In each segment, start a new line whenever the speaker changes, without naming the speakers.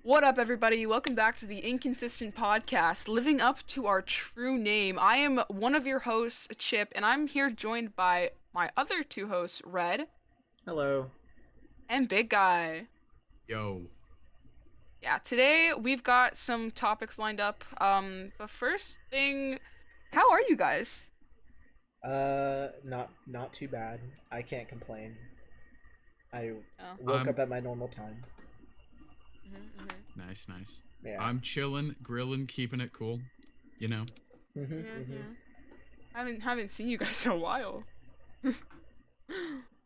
What up, everybody? Welcome back to the Inconsistent Podcast, living up to our true name. I am one of your hosts, Chip, and I'm here joined by my other two hosts, Red
Hello.
and Big Guy.
Yo,
Yeah, today we've got some topics lined up. The first thing, how are you guys?
Not too bad. I can't complain. I
Oh,
woke
I'm
up at my normal time.
mm-hmm.
nice.
Yeah.
I'm chilling, grilling, keeping it cool. You know.
Mhm.
Yeah,
Mhm.
yeah. I haven't seen you guys in a while.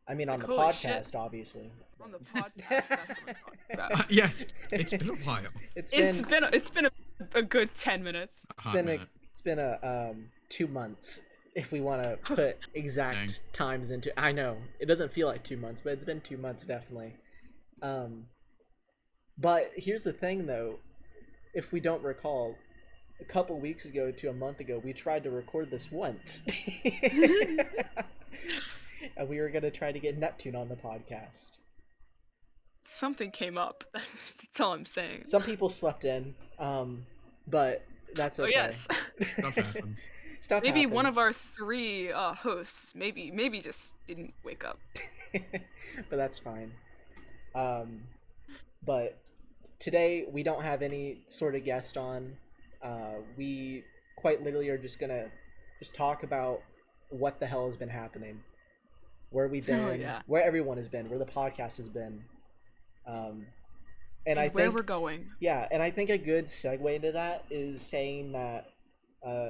I mean, on
Like,
the
holy shit,
podcast, obviously.
on the podcast, that's what I'm talking about.
Yes, it's been a while.
it's
It's
been
been it's been a good 10 minutes.
A
it's
hot
been a
minute.
it's been a 2 months if we want to put
Dang.
exact times into. I know it doesn't feel like 2 months, but it's been 2 months definitely. Um, but here's the thing though, if we don't recall, a couple weeks ago to a month ago, we tried to record this once. And we were going to try to get Neptune on the podcast.
Something came up. That's all I'm saying.
Some people slept in, but that's
Oh
okay.
yes.
Stuff happens.
Stuff
Maybe one of
happens.
our three hosts maybe just didn't wake up.
But that's fine. Um, but today we don't have any sort of guest on. We quite literally are just gonna just talk about what the hell has been happening, where we've been,
Oh yeah.
where everyone has been, where the podcast has been. Um, and I
Where
think
we're going.
yeah, and I think a good segue into that is saying that uh,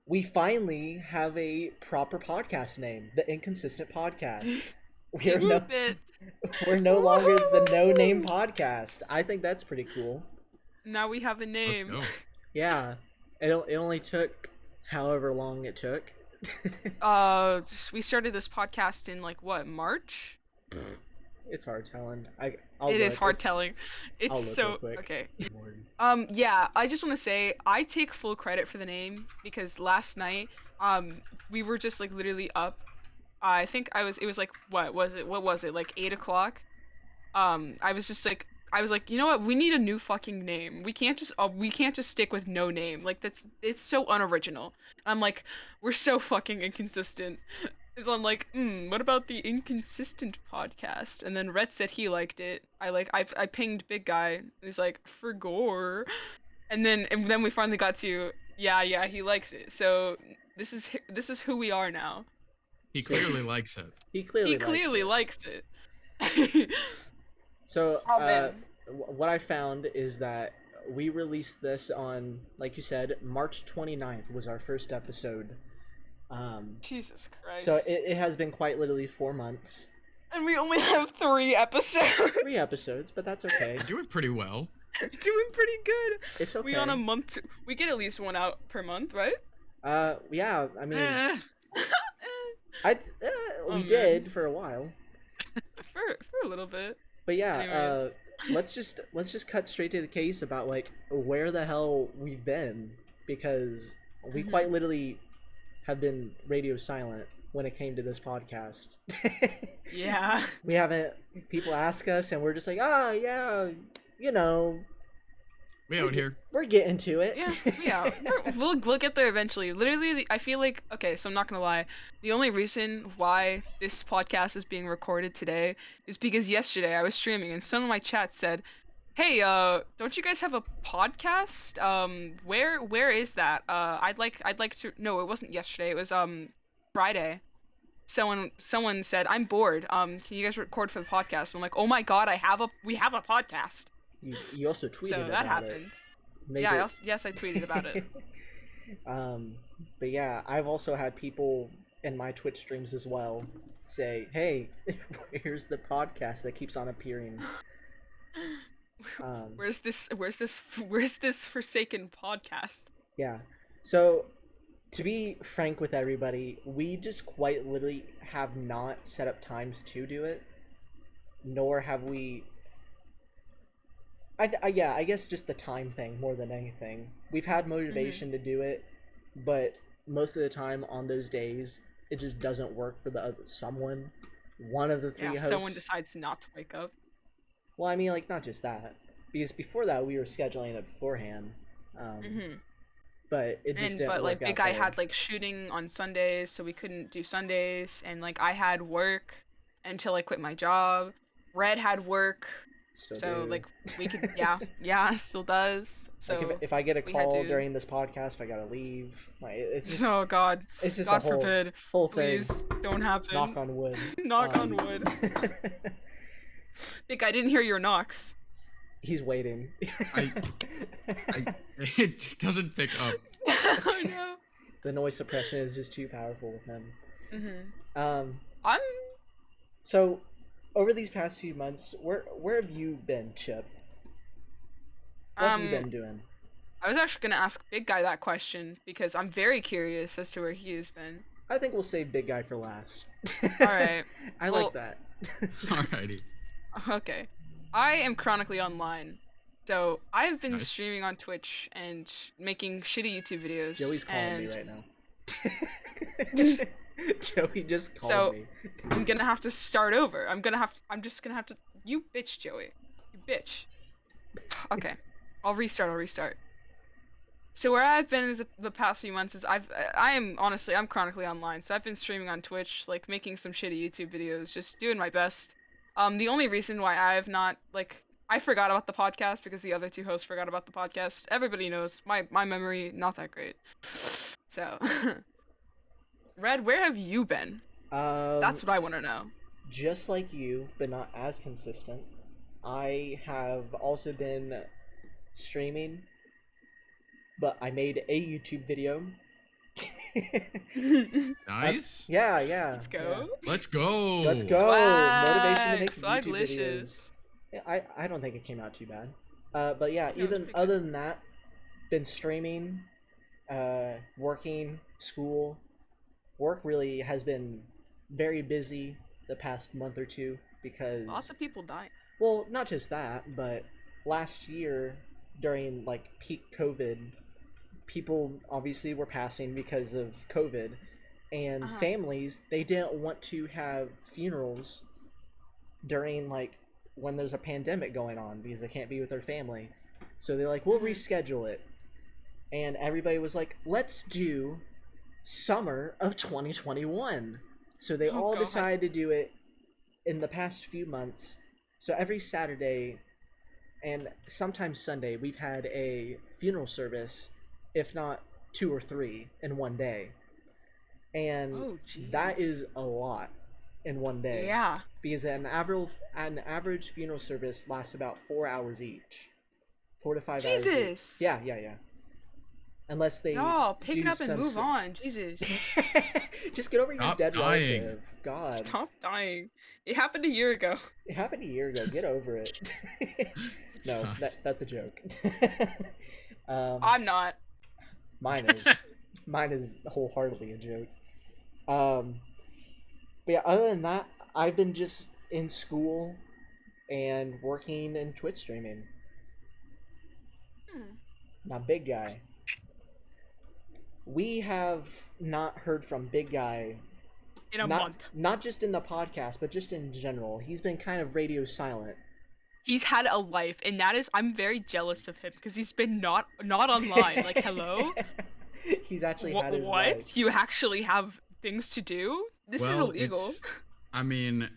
we finally have a proper podcast name, the Inconsistent Podcast. We're no
Whoop it.
we're no longer the No Name
Woohoo!
Podcast. I think that's pretty cool.
Now we have a
Let's
name.
go.
Yeah, it only took however long it took.
We started this podcast in like what, March?
It's hard telling. I'll
It is
look
hard
if-
telling.
I'll
It's
look
so
real quick.
okay.
Lord.
Yeah, I just want to say I take full credit for the name because last night, we were just like literally up. I think it was like, what was it, like 8 o'clock? I was like, you know what? We need a new fucking name. We can't just stick with no name. Like it's so unoriginal. I'm like, we're so fucking inconsistent. So I'm like, what about the Inconsistent Podcast? And then Rhett said he liked it. I pinged Big Guy. He's like, for gore. And then we finally got to, yeah, he likes it. So this is who we are now.
He
So-
clearly likes it.
He
He
clearly
clearly
likes
likes it.
So,
Oh man.
what I found is that we released this on, like you said, March 29th was our first episode.
Jesus Christ.
So it has been quite literally 4 months.
And we only have 3 episodes.
3 episodes, but that's okay.
You're doing pretty well.
Doing pretty good.
It's okay.
We on a month. We get at least one out per month, right?
Yeah, I mean,
Eh,
I
Oh,
we
man.
did for a while.
For a little bit.
But yeah,
Anyways.
let's just cut straight to the case about like where the hell we've been, because we
Mhm.
quite literally have been radio silent when it came to this podcast.
Yeah.
We haven't, people ask us and we're just like, yeah, you know,
we out here.
we're getting to it.
Yeah. We'll get there eventually. Literally, I feel like, okay, so I'm not gonna lie. The only reason why this podcast is being recorded today is because yesterday I was streaming and some of my chat said, "Hey, don't you guys have a podcast? Where is that? I'd like to." No, it wasn't yesterday. It was Friday. Someone said, "I'm bored. Can you guys record for the podcast?" I'm like, "Oh my god, we have a podcast."
You also tweeted
So that
about
happened.
it. Maybe.
Yeah, yes, I tweeted about it.
But yeah, I've also had people in my Twitch streams as well say, "Hey, here's the podcast that keeps on appearing." Um,
Where's this forsaken podcast?
yeah. So, to be frank with everybody, we just quite literally have not set up times to do it, nor have we. Yeah, I guess just the time thing more than anything. We've had motivation to do it, but most of the time on those days, it just doesn't work for the other someone. One of the three
Yeah,
hosts.
someone decides not to wake up.
Well, I mean, like, not just that. because before that we were scheduling it beforehand, um,
Mhm.
but it just
And
didn't
but
work
like Big
out
Guy
there.
had like shooting on Sundays, so we couldn't do Sundays, and like I had work until I quit my job. Red had work,
Still
so
do.
like we could, yeah, yeah, still does.
Like
So
if I get a
we had
call
to.
during this podcast, I gotta leave. Like it's just
Oh God,
it's just a
God
whole
forbid,
whole thing.
please don't
Knock
happen.
on wood.
Knock on wood. Big Guy, I didn't hear your knocks.
He's waiting.
I I it doesn't pick up.
Oh no.
The noise suppression is just too powerful with him.
Mhm.
Um,
I'm
so over these past few months, where have you been, Chip? What have you
um
been doing?
I was actually gonna ask Big Guy that question because I'm very curious as to where he has been.
I think we'll save Big Guy for last.
All right.
I like
Well,
that.
Alrighty.
okay. I am chronically online. So I've been
Nice.
streaming on Twitch and making shitty YouTube videos.
Joey's calling me
And
right now. Joey just called
so
me.
I'm gonna have to start over. I'm just gonna have to. You bitch, Joey. You bitch. Okay. I'll restart. So where I've been is the past few months is I am honestly I'm chronically online. So I've been streaming on Twitch, like making some shitty YouTube videos, just doing my best. The only reason why I've not like I forgot about the podcast because the other two hosts forgot about the podcast. Everybody knows my memory not that great. So, Red, where have you been?
Um,
That's what I want to know.
just like you, but not as consistent. I have also been streaming, but I made a YouTube video.
Nice.
Yeah, yeah.
Let's
yeah.
go.
Let's go.
Let's go. Motivation to
Swag,
make YouTube videos.
swaglicious.
Yeah, I don't think it came out too bad. But yeah,
No, it's
even
pretty
other
good.
than that, been streaming, working, school. Work really has been very busy the past month or two
Lots
because,
of people dying.
well, not just that, but last year during like peak COVID, people obviously were passing because of COVID, and
Uh-huh.
families they didn't want to have funerals during like when there's a pandemic going on because they can't be with their family. So they're like, we'll
Mhm.
reschedule it. And everybody was like, let's do summer of 2021. So they
Oh
all
God.
decided to do it in the past few months. So every Saturday and sometimes Sunday, we've had a funeral service, if not two or three in one day. And
Oh
that
jeez.
is a lot in one day
Yeah.
because an average funeral service lasts about 4 hours each, 4 to 5 hours each.
Jesus.
Yeah. Unless they
No, pick it
do
up and
some.
move on. Jesus.
Just get over your
Stop
dead
dying.
relative. God,
Stop dying. It happened a year ago.
it happened a year ago. Get over it. No,
God.
that's a joke.
I'm not.
Mine is. Mine is wholeheartedly a joke. But yeah, other than that, I've been just in school and working and Twitch streaming.
Hmm.
Now, Big Guy. We have not heard from Big Guy,
In a
not
month.
not just in the podcast, but just in general. He's been kind of radio silent.
He's had a life, and that is I'm very jealous of him because he's been not online. Like, hello?
He's actually
What
had his
what?
life.
You actually have things to do? This is
Well,
illegal.
I mean,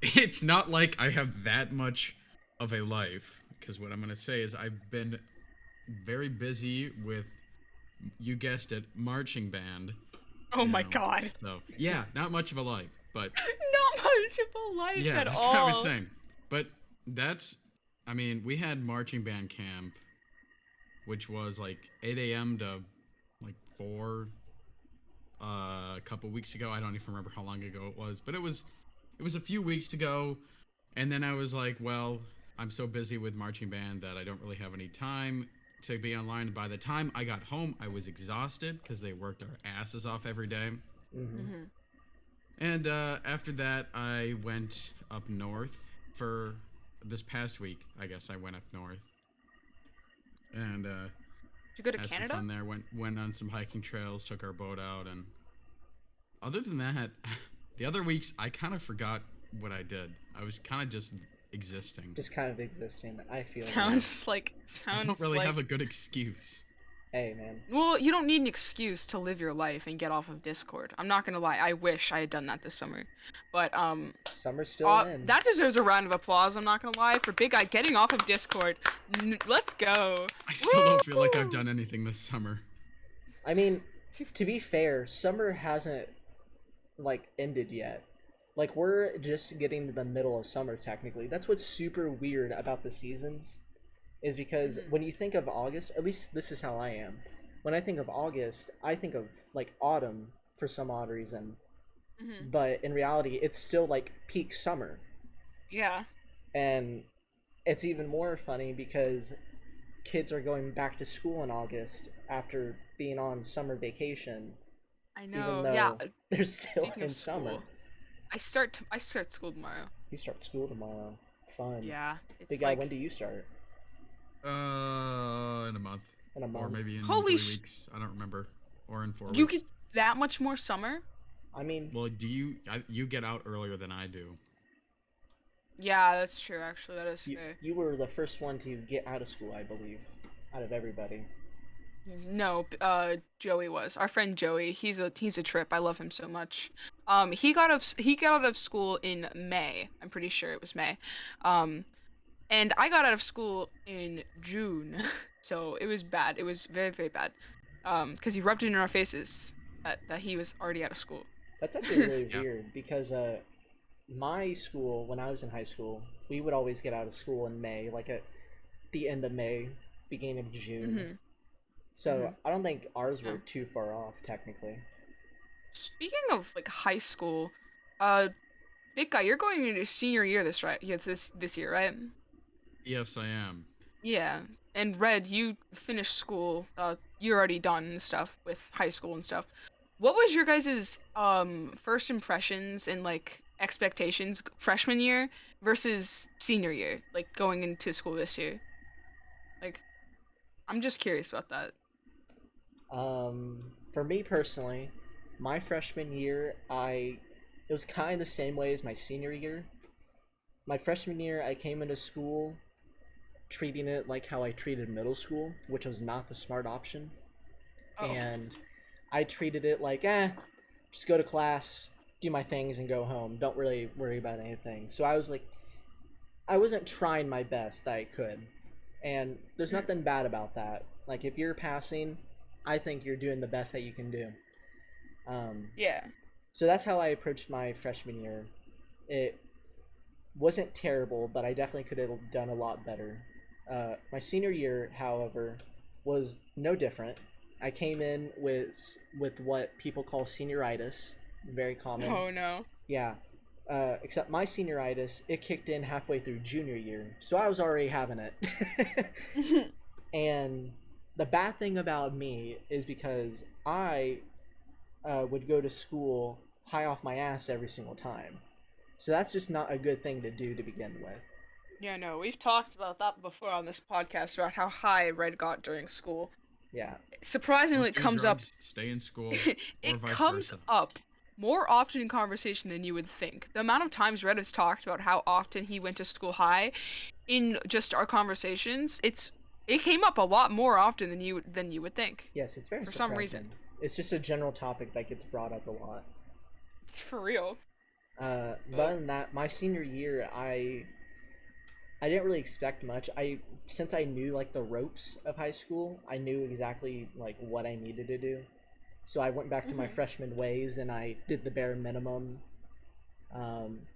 it's not like I have that much of a life. Because what I'm gonna say is I've been very busy with, you guessed it, marching band.
Oh
you
my
know.
God.
So yeah, not much of a life, but
Not much of a life
yeah,
at
that's
all.
what I was saying. But that's, I mean, we had marching band camp, which was like 8 a.m. to like 4 a couple weeks ago. I don't even remember how long ago it was, but it was a few weeks ago. And then I was like, well, I'm so busy with marching band that I don't really have any time to be online. By the time I got home, I was exhausted because they worked our asses off every day.
Hmm.
Hmm.
And after that, I went up north for this past week. I guess I went up north and
Did you go to
had some
Canada?
fun there. Went on some hiking trails, took our boat out, and other than that, the other weeks I kind of forgot what I did. I was kind of just existing.
Just kind of existing. I feel that.
I don't
Sounds
really
like.
have a good excuse.
Hey, man.
Well, you don't need an excuse to live your life and get off of Discord. I'm not gonna lie. I wish I had done that this summer, but
Summer's still in.
that deserves a round of applause. I'm not gonna lie for Big Guy getting off of Discord. Let's go.
I still don't feel like I've
Woo!
done anything this summer.
I mean, to be fair, summer hasn't like ended yet. Like we're just getting to the middle of summer technically. That's what's super weird about the seasons is because
Mhm.
when you think of August, at least this is how I am. When I think of August, I think of like autumn for some odd reason.
Mhm.
But in reality, it's still like peak summer.
Yeah.
And it's even more funny because kids are going back to school in August after being on summer vacation,
I
even
know. Yeah.
though they're still
Speaking of
in summer.
school, I start school tomorrow.
You start school tomorrow. Fun.
Yeah.
Big
It's
guy, when
like
do you start?
In a month,
In a
or
month.
maybe in
holy
3 weeks. I don't remember, or in 4
you
weeks.
get that much more summer?
I mean,
Well, you get out earlier than I do?
Yeah, that's true. Actually, that is
you
fair.
you were the first one to get out of school, I believe, out of everybody.
No, Joey was our friend Joey. He's a trip. I love him so much. He got out of school in May. I'm pretty sure it was May. Um, and I got out of school in June, so it was bad. It was very very bad. Because he rubbed it in our faces that he was already out of school.
That's actually really
Yeah.
weird because my school when I was in high school, we would always get out of school in May, like at the end of May, beginning of June.
Mhm.
So
Mhm.
I don't think ours were
Yeah.
too far off technically.
Speaking of like high school, uh, Big Guy, you're going into senior year this right? Yeah, this year, right?
Yes, I am.
Yeah. And Red, you finished school. You're already done and stuff with high school and stuff. What was your guys' first impressions and like expectations freshman year versus senior year, like going into school this year? Like, I'm just curious about that.
For me personally, my freshman year, it was kind of the same way as my senior year. My freshman year, I came into school treating it like how I treated middle school, which was not the smart option.
Oh.
And I treated it like, just go to class, do my things, and go home. Don't really worry about anything. So I was like, I wasn't trying my best that I could. And there's nothing bad about that. Like, if you're passing, I think you're doing the best that you can do. Um,
Yeah.
so that's how I approached my freshman year. It wasn't terrible, but I definitely could have done a lot better. My senior year, however, was no different. I came in with what people call senioritis, very common.
Oh no.
Yeah. Except my senioritis, it kicked in halfway through junior year, so I was already having it. And the bad thing about me is because I would go to school high off my ass every single time. So that's just not a good thing to do to begin with.
Yeah, no, we've talked about that before on this podcast about how high Red got during school.
Yeah.
Surprisingly,
Don't
it
do
comes up.
drugs. Stay in school, or
It
vice
comes
versa.
up more often in conversation than you would think. The amount of times Red has talked about how often he went to school high in just our conversations, it came up a lot more often than you would think.
Yes, it's very
For some reason.
surprising. It's just a general topic that gets brought up a lot.
It's for real.
But other than that, my senior year, I didn't really expect much. Since I knew like the ropes of high school, I knew exactly like what I needed to do. So I went back to my
Mhm.
freshman ways and I did the bare minimum.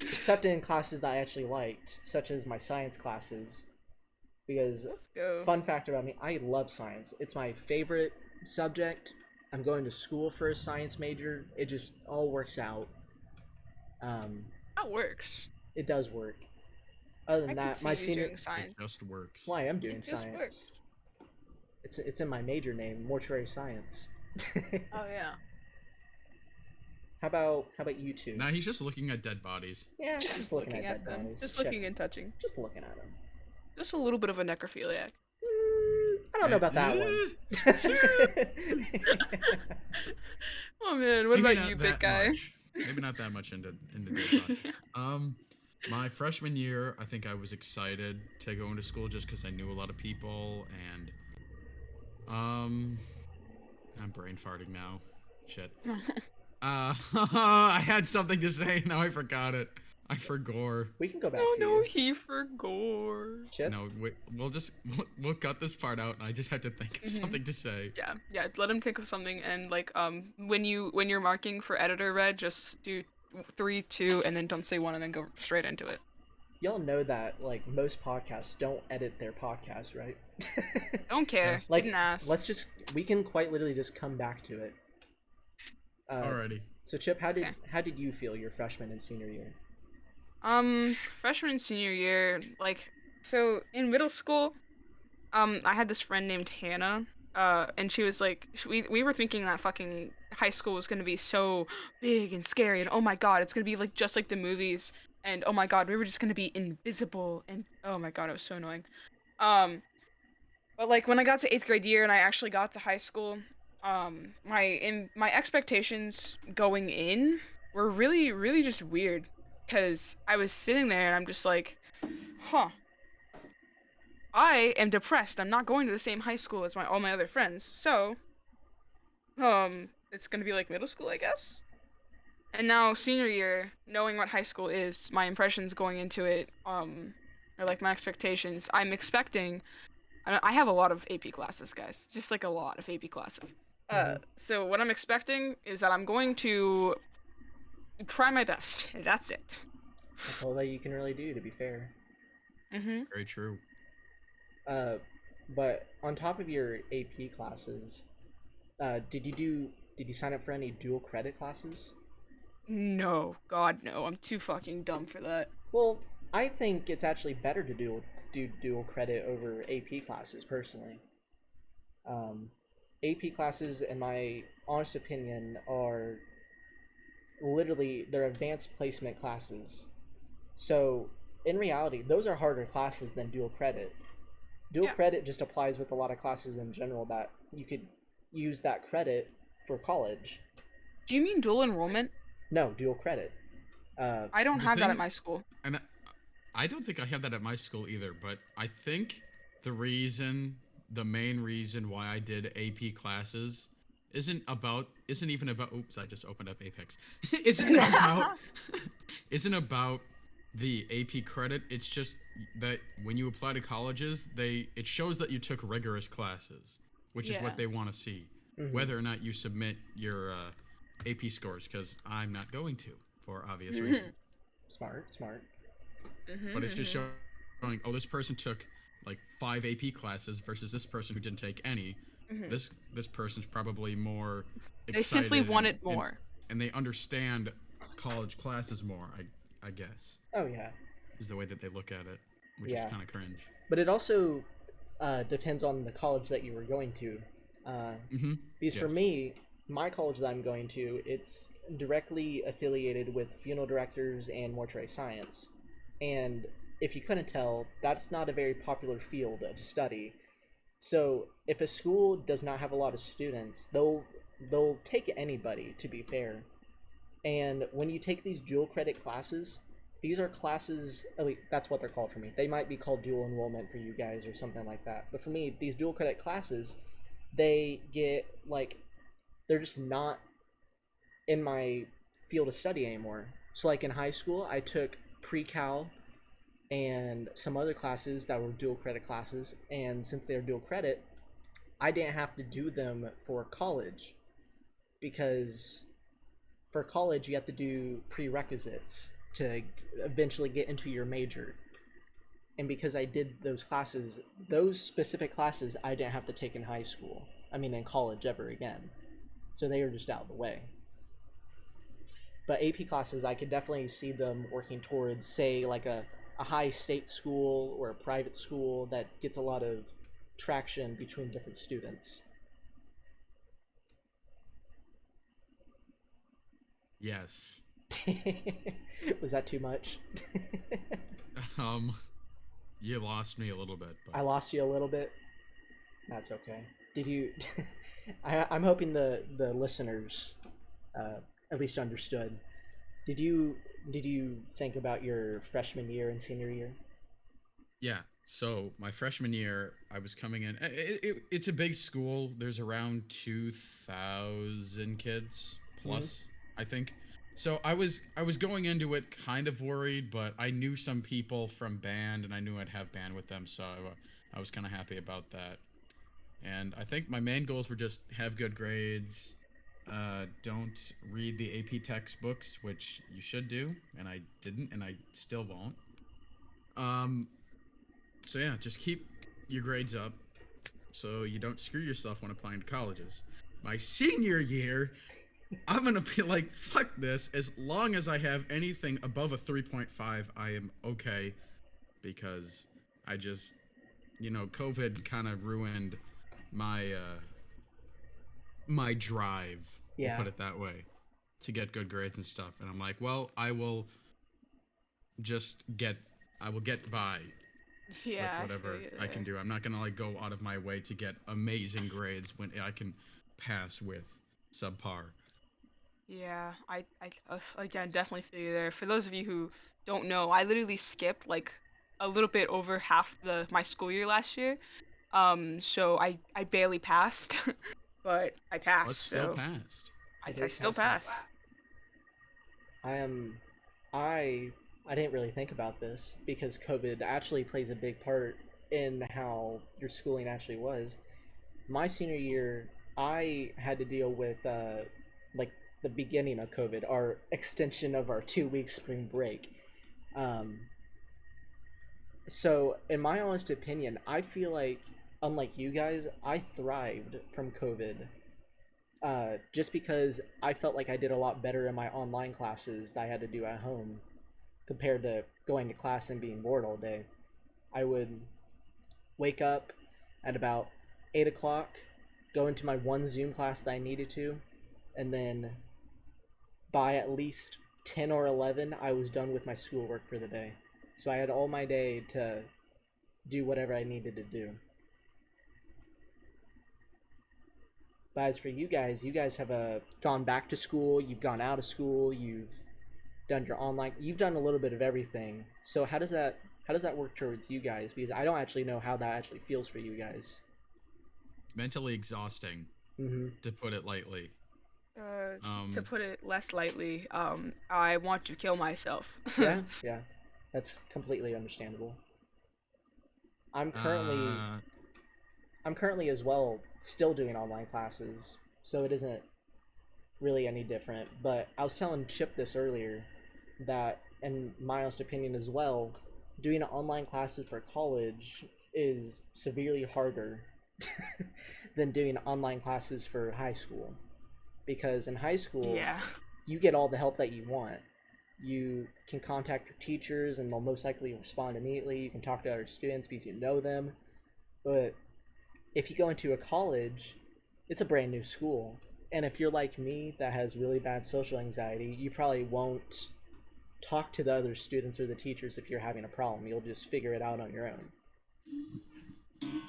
Except in classes that I actually liked, such as my science classes. Because
Let's go.
fun fact about me, I love science. It's my favorite subject. I'm going to school for a science major. It just all works out. Um,
That works.
it does work. Other than
I could
that,
see
my
you
senior,
doing science.
It just works.
well, I am doing
It just
science.
works.
It's in my major name, mortuary science.
Oh yeah.
How about you two?
Nah, he's just looking at dead bodies.
Yeah,
Just
looking
looking
at
at
dead
them.
bodies.
Just
Check-
looking and touching.
Just looking at them.
Just a little bit of a necrophiliac.
I don't know about that one.
Oh man, what
Maybe
about
not
you,
that
big guy?
much. Maybe not that much into dead bodies. My freshman year, I think I was excited to go into school just because I knew a lot of people, and um, I'm brain farting now. Shit. I had something to say. Now I forgot it. I forgot.
We can go
No,
back to
no,
you,
he forgot.
Chip.
No, we'll just we'll cut this part out, and I just had to think of
Hmm.
something to say.
Yeah, yeah. Let him think of something, and like when you're marking for editor red, just do three, two, and then don't say one, and then go straight into it.
Y'all know that like most podcasts don't edit their podcasts, right?
Don't care.
Yes.
Didn't
Like,
ask.
we can quite literally just come back to it. Uh,
Alrighty.
so Chip,
Okay.
how did you feel your freshman and senior year?
Freshman and senior year, like, so in middle school, I had this friend named Hannah, and she was like, we were thinking that fucking high school was gonna be so big and scary, and oh my god, it's gonna be like just like the movies, and oh my god, we were just gonna be invisible, and oh my god, it was so annoying. Um, but like when I got to eighth grade year and I actually got to high school, my expectations going in were really really just weird, because I was sitting there and I'm just like, huh. I am depressed. I'm not going to the same high school as my all my other friends. So, it's gonna be like middle school, I guess. And now senior year, knowing what high school is, my impressions going into it, or like my expectations, I'm expecting. I have a lot of AP classes, guys. Just like a lot of AP classes.
Mm-hmm.
So what I'm expecting is that I'm going to try my best. That's it.
That's all that you can really do, to be fair.
Mhm.
Very true.
Uh, but on top of your AP classes, did you sign up for any dual credit classes?
No, God no. I'm too fucking dumb for that.
Well, I think it's actually better to do dual credit over AP classes personally. Um, AP classes, in my honest opinion, are literally they're advanced placement classes. So in reality, those are harder classes than dual credit. Dual
Yeah.
credit just applies with a lot of classes in general that you could use that credit for college.
Do you mean dual enrollment?
No, dual credit. Uh,
I don't
The
have that at
thing,
my school.
and I don't think I have that at my school either, but I think the main reason why I did AP classes isn't even about. Oops, I just opened up Apex. isn't about isn't about the AP credit. It's just that when you apply to colleges, it shows that you took rigorous classes, which is
Yeah.
what they want to see,
mhm.
whether or not you submit your AP scores. Because I'm not going to, for obvious reasons.
Smart, smart.
But it's just
Mhm.
showing, oh, this person took like 5 AP classes versus this person who didn't take any.
Mhm.
This person's probably more
They simply
excited
wanted more.
and they understand college classes more. I guess
Oh yeah,
is the way that they look at it, which is
yeah.
kind of cringe.
But it also depends on the college that you were going to. Uh,
Mm-hmm.
because for
Yes.
me, my college that I'm going to, it's directly affiliated with funeral directors and mortuary science. And if you couldn't tell, that's not a very popular field of study. So if a school does not have a lot of students, they'll take anybody, to be fair. And when you take these dual credit classes, these are classes, at least that's what they're called for me. They might be called dual enrollment for you guys or something like that. But for me, these dual credit classes, they get like they're just not in my field of study anymore. So like in high school, I took pre-cal and some other classes that were dual credit classes, and since they were dual credit, I didn't have to do them for college because for college you have to do prerequisites to eventually get into your major. And because I did those classes, those specific classes I didn't have to take in high school. I mean in college ever again. So they were just out of the way. But AP classes, I could definitely see them working towards, say, like a high state school or a private school that gets a lot of traction between different students.
Yes.
Was that too much?
Um, you lost me a little bit,
I
but
lost you a little bit. That's okay. Did you? I'm hoping the listeners at least understood. Did you did you think about your freshman year and senior year?
Yeah. So my freshman year, I was coming in. It's a big school. There's around 2,000 kids
Hmm.
plus, I think. So I was going into it kind of worried, but I knew some people from band, and I knew I'd have band with them, so I was kind of happy about that. And I think my main goals were just have good grades, don't read the AP textbooks, which you should do, and I didn't, and I still won't. Um, so yeah, just keep your grades up so you don't screw yourself when applying to colleges. My senior year, I'm gonna be like, fuck this. As long as I have anything above a 3.5, I am okay because I just, COVID kind of ruined my my drive. We'll
Yeah.
put it that way to get good grades and stuff. And I'm like, well, just get, I will get by with
Yeah, I feel
whatever
you
I can
there.
do. I'm not gonna like go out of my way to get amazing grades when I can pass with subpar.
Yeah, again definitely feel you there. For those of you who don't know, I literally skipped like a little bit over half the my school year last year. So I barely passed, but I
But
passed.
still
So
passed.
It
I
is
still
passing.
passed.
I am. I didn't really think about this because COVID actually plays a big part in how your schooling actually was. My senior year, I had to deal with like the beginning of COVID, our extension of our 2 week spring break. Um, so, in my honest opinion, I feel like, unlike you guys, I thrived from COVID. Just because I felt like I did a lot better in my online classes that I had to do at home compared to going to class and being bored all day. I would wake up at about 8 o'clock, go into my one Zoom class that I needed to, and then by at least 10 or 11, I was done with my schoolwork for the day. So I had all my day to do whatever I needed to do. But as for you guys have gone back to school, you've gone out of school, you've done your online, you've done a little bit of everything. So how does that work towards you guys? Because I don't actually know how that actually feels for you guys.
Mentally exhausting,
Mm-hmm.
to put it lightly.
Uh, to
Um,
put it less lightly, I want to kill myself.
Yeah, yeah, that's completely understandable. I'm currently
uh,
I'm currently as well still doing online classes, so it isn't really any different. But I was telling Chip this earlier that, in my honest opinion as well, doing online classes for college is severely harder than doing online classes for high school. Because in high school,
Yeah.
you get all the help that you want. You can contact your teachers and they'll most likely respond immediately. You can talk to other students because you know them. But if you go into a college, it's a brand new school. And if you're like me that has really bad social anxiety, you probably won't talk to the other students or the teachers if you're having a problem. You'll just figure it out on your own.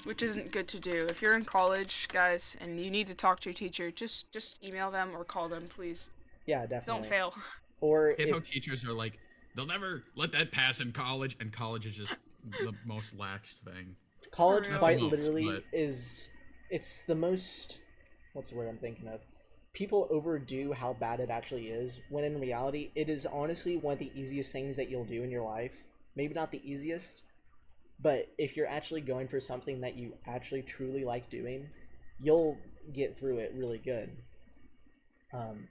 Which isn't good to do. If you're in college, guys, and you need to talk to your teacher, just email them or call them, please.
Yeah,
Don't
definitely.
fail.
Or
hate how
if
teachers are like, they'll never let that pass in college, and college is just the most laxed thing.
For
college
Not the
real.
quite
most, but
literally is, it's the most, what's the word I'm thinking of? People overdo how bad it actually is, when in reality, it is honestly one of the easiest things that you'll do in your life. Maybe not the easiest, but if you're actually going for something that you actually truly like doing, you'll get through it really good. Um,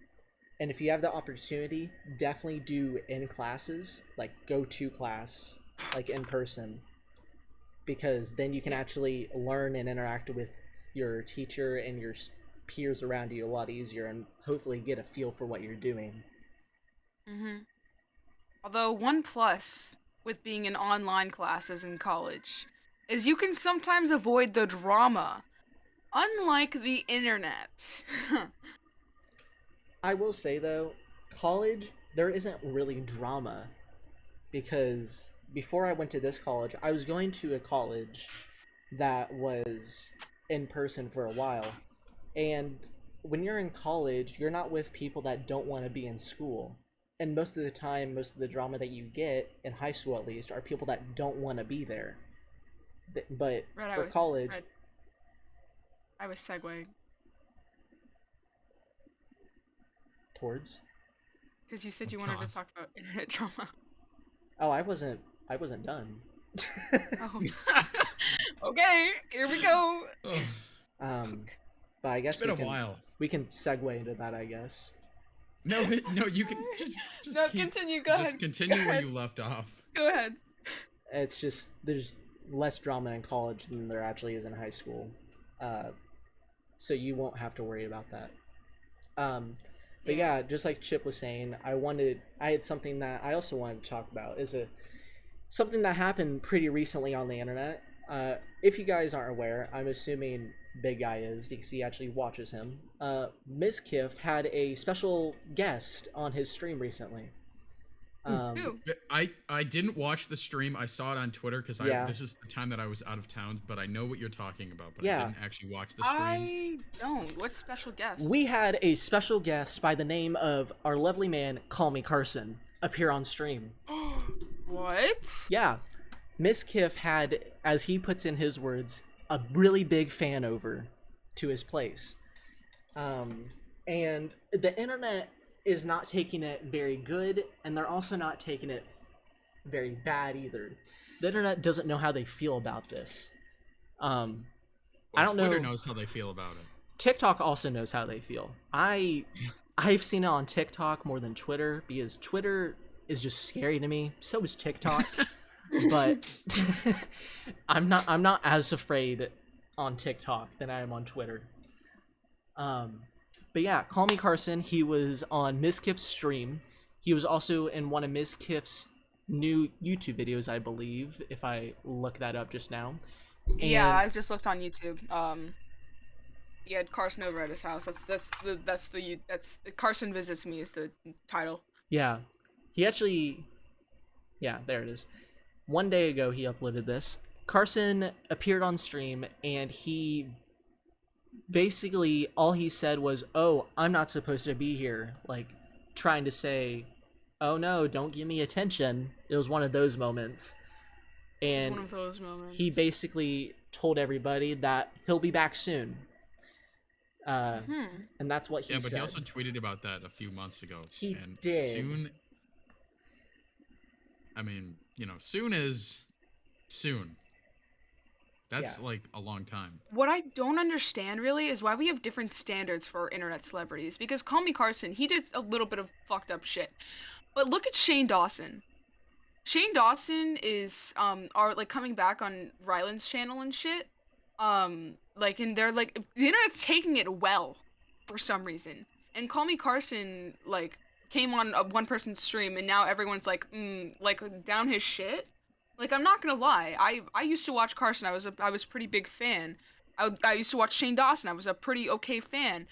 and if you have the opportunity, definitely do in classes, like go to class, like in person, because then you can
Yeah.
actually learn and interact with your teacher and your peers around you a lot easier and hopefully get a feel for what you're doing.
Mhm. Although one plus with being in online classes in college is you can sometimes avoid the drama, unlike the internet.
I will say though, college, there isn't really drama because before I went to this college, I was going to a college that was in person for a while. And when you're in college, you're not with people that don't want to be in school. and most of the time, most of the drama that you get in high school, at least, are people that don't want to be there. But
Right,
for college,
right, I was segueing
towards.
because you said
Oh
you wanted
God.
to talk about internet drama.
Oh, I wasn't done.
Oh, okay, here we go.
Oh,
um, but I
it's
guess
been a while.
we can segue into that. I guess.
No, no, you can
Sorry.
just
No,
keep
continue. Go ahead.
just
Go
continue where
ahead.
you left off.
Go ahead.
It's just there's less drama in college than there actually is in high school, uh, so you won't have to worry about that. But yeah, just like Chip was saying, I had something that I also wanted to talk about is something that happened pretty recently on the internet. If you guys aren't aware, I'm assuming Big Guy is because he actually watches him. Kiff had a special guest on his stream recently.
Who?
I didn't watch the stream. I saw it on Twitter because I
Yeah,
this is the time that I was out of town, but I know what you're talking about, but I
yeah.
didn't actually watch the stream.
I don't. What special guest?
We had a special guest by the name of our lovely man, Call Me Carson, appear on stream.
What?
Yeah, Kiff had, as he puts in his words, a really big fan over to his place. And the internet is not taking it very good, and they're also not taking it very bad either. The internet doesn't know how they feel about this. I don't
Twitter
know.
knows how they feel about it.
TikTok also knows how they feel. I've seen it on TikTok more than Twitter because Twitter is just scary to me. So is TikTok. But I'm not as afraid on TikTok than I am on Twitter. But yeah, Call Me Carson, he was on Kiff's stream. He was also in one of Kiff's new YouTube videos, I believe, if I look that up just now. And
Yeah, I just looked on YouTube. He had Carson over at his house. That's Carson visits me is the title.
yeah, he actually, yeah, there it is. One day ago, he uploaded this. Carson appeared on stream, and he basically all he said was, "Oh, I'm not supposed to be here," like trying to say, "Oh no, don't give me attention." It was one of those moments,
It's
and
one of those moments.
he basically told everybody that he'll be back soon. And that's what he
Yeah, but
said.
he also tweeted about that a few months ago.
He
and
did.
Soon. I mean, soon is soon. That's like a long time.
What I don't understand really is why we have different standards for internet celebrities. Because Call Me Carson, he did a little bit of fucked up shit. But look at Shane Dawson. Shane Dawson is are like coming back on Ryland's channel and shit. Like and they're like the internet's taking it well for some reason. And Call Me Carson like came on a one person stream and now everyone's like down his shit. Like I'm not gonna lie, I used to watch Carson. I was a pretty big fan. I used to watch Shane Dawson. I was a pretty okay fan.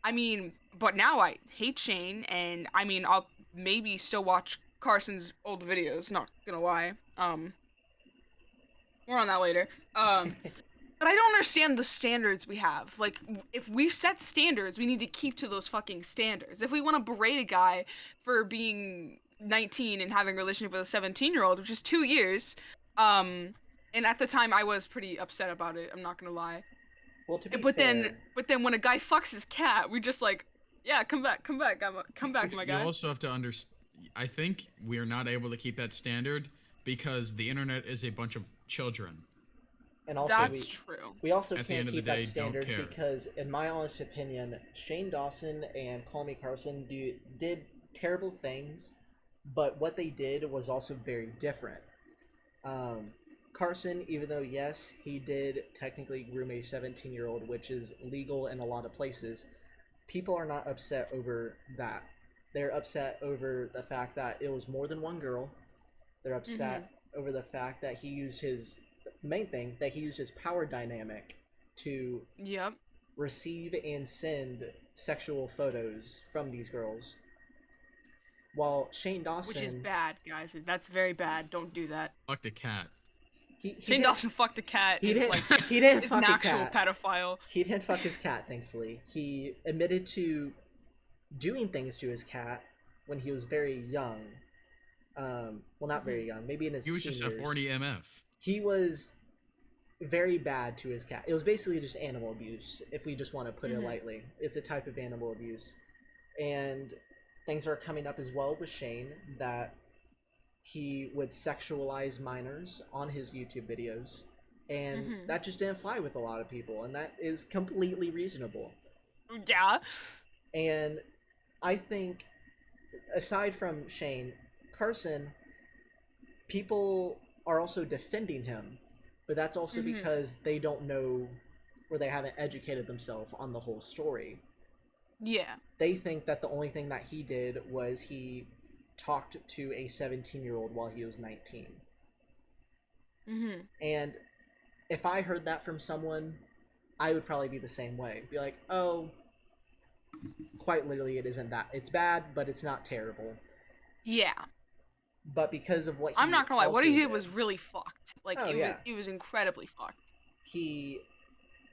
I mean, but now I hate Shane, and I mean I'll maybe still watch Carson's old videos. Not gonna lie. More on that later. But I don't understand the standards we have. Like, if we set standards, we need to keep to those fucking standards. If we want to berate a guy for being 19 and having a relationship with a 17-year-old, which is 2 years, and at the time I was pretty upset about it. I'm not gonna lie.
Well, to be
But
fair,
then when a guy fucks his cat, we just like, yeah, come back, come back, come back, my
You
guy.
also have to understand. I think we are not able to keep that standard because the internet is a bunch of children.
and also
That's true.
we also
At the
can't
end of the
keep that
day, don't
standard
care.
because, in my honest opinion, Shane Dawson and Call Me Carson did terrible things, but what they did was also very different. Carson, even though yes, he did technically groom a 17-year-old, which is legal in a lot of places, people are not upset over that. They're upset over the fact that it was more than one girl. They're upset over the fact that he used his main thing, that he used his power dynamic to
Yep.
receive and send sexual photos from these girls. While Shane Dawson,
Which is bad, guys. That's very bad. Don't do that.
Fuck the cat.
he
Shane
did-
Dawson fucked a cat.
He
and,
didn't.
Like,
He didn't
is
fuck
an
a
actual
cat.
pedophile.
He didn't fuck his cat. Thankfully, he admitted to doing things to his cat, when he was very young. Well, not very young, maybe in his
He was
teen
just a
years.
horny MF.
He was very bad to his cat. It was basically just animal abuse, if we just want to put it lightly. It's a type of animal abuse. And things are coming up as well with Shane that he would sexualize minors on his YouTube videos. And that just didn't fly with a lot of people, and that is completely reasonable.
Yeah.
And I think, aside from Shane, Carson, people are also defending him, but that's also because they don't know, or they haven't educated themselves on the whole story.
Yeah.
They think that the only thing that he did was he talked to a 17-year-old while he was 19. And if I heard that from someone, I would probably be the same way. Be like, oh, quite literally, it isn't that. It's bad, but it's not terrible.
Yeah.
But because of what he
I'm not gonna lie, what he
also
did was really fucked. Like,
Oh,
it
yeah.
was incredibly fucked.
He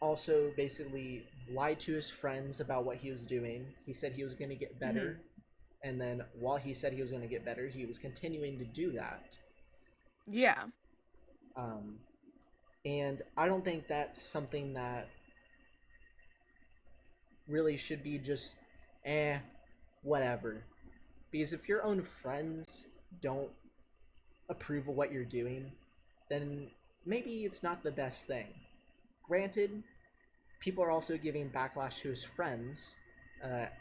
also basically lied to his friends about what he was doing. He said he was going to get better. And then while he said he was going to get better, he was continuing to do that.
Yeah.
And I don't think that's something that really should be just, whatever. Because if your own friends don't approve of what you're doing, then maybe it's not the best thing. Granted, people are also giving backlash to his friends,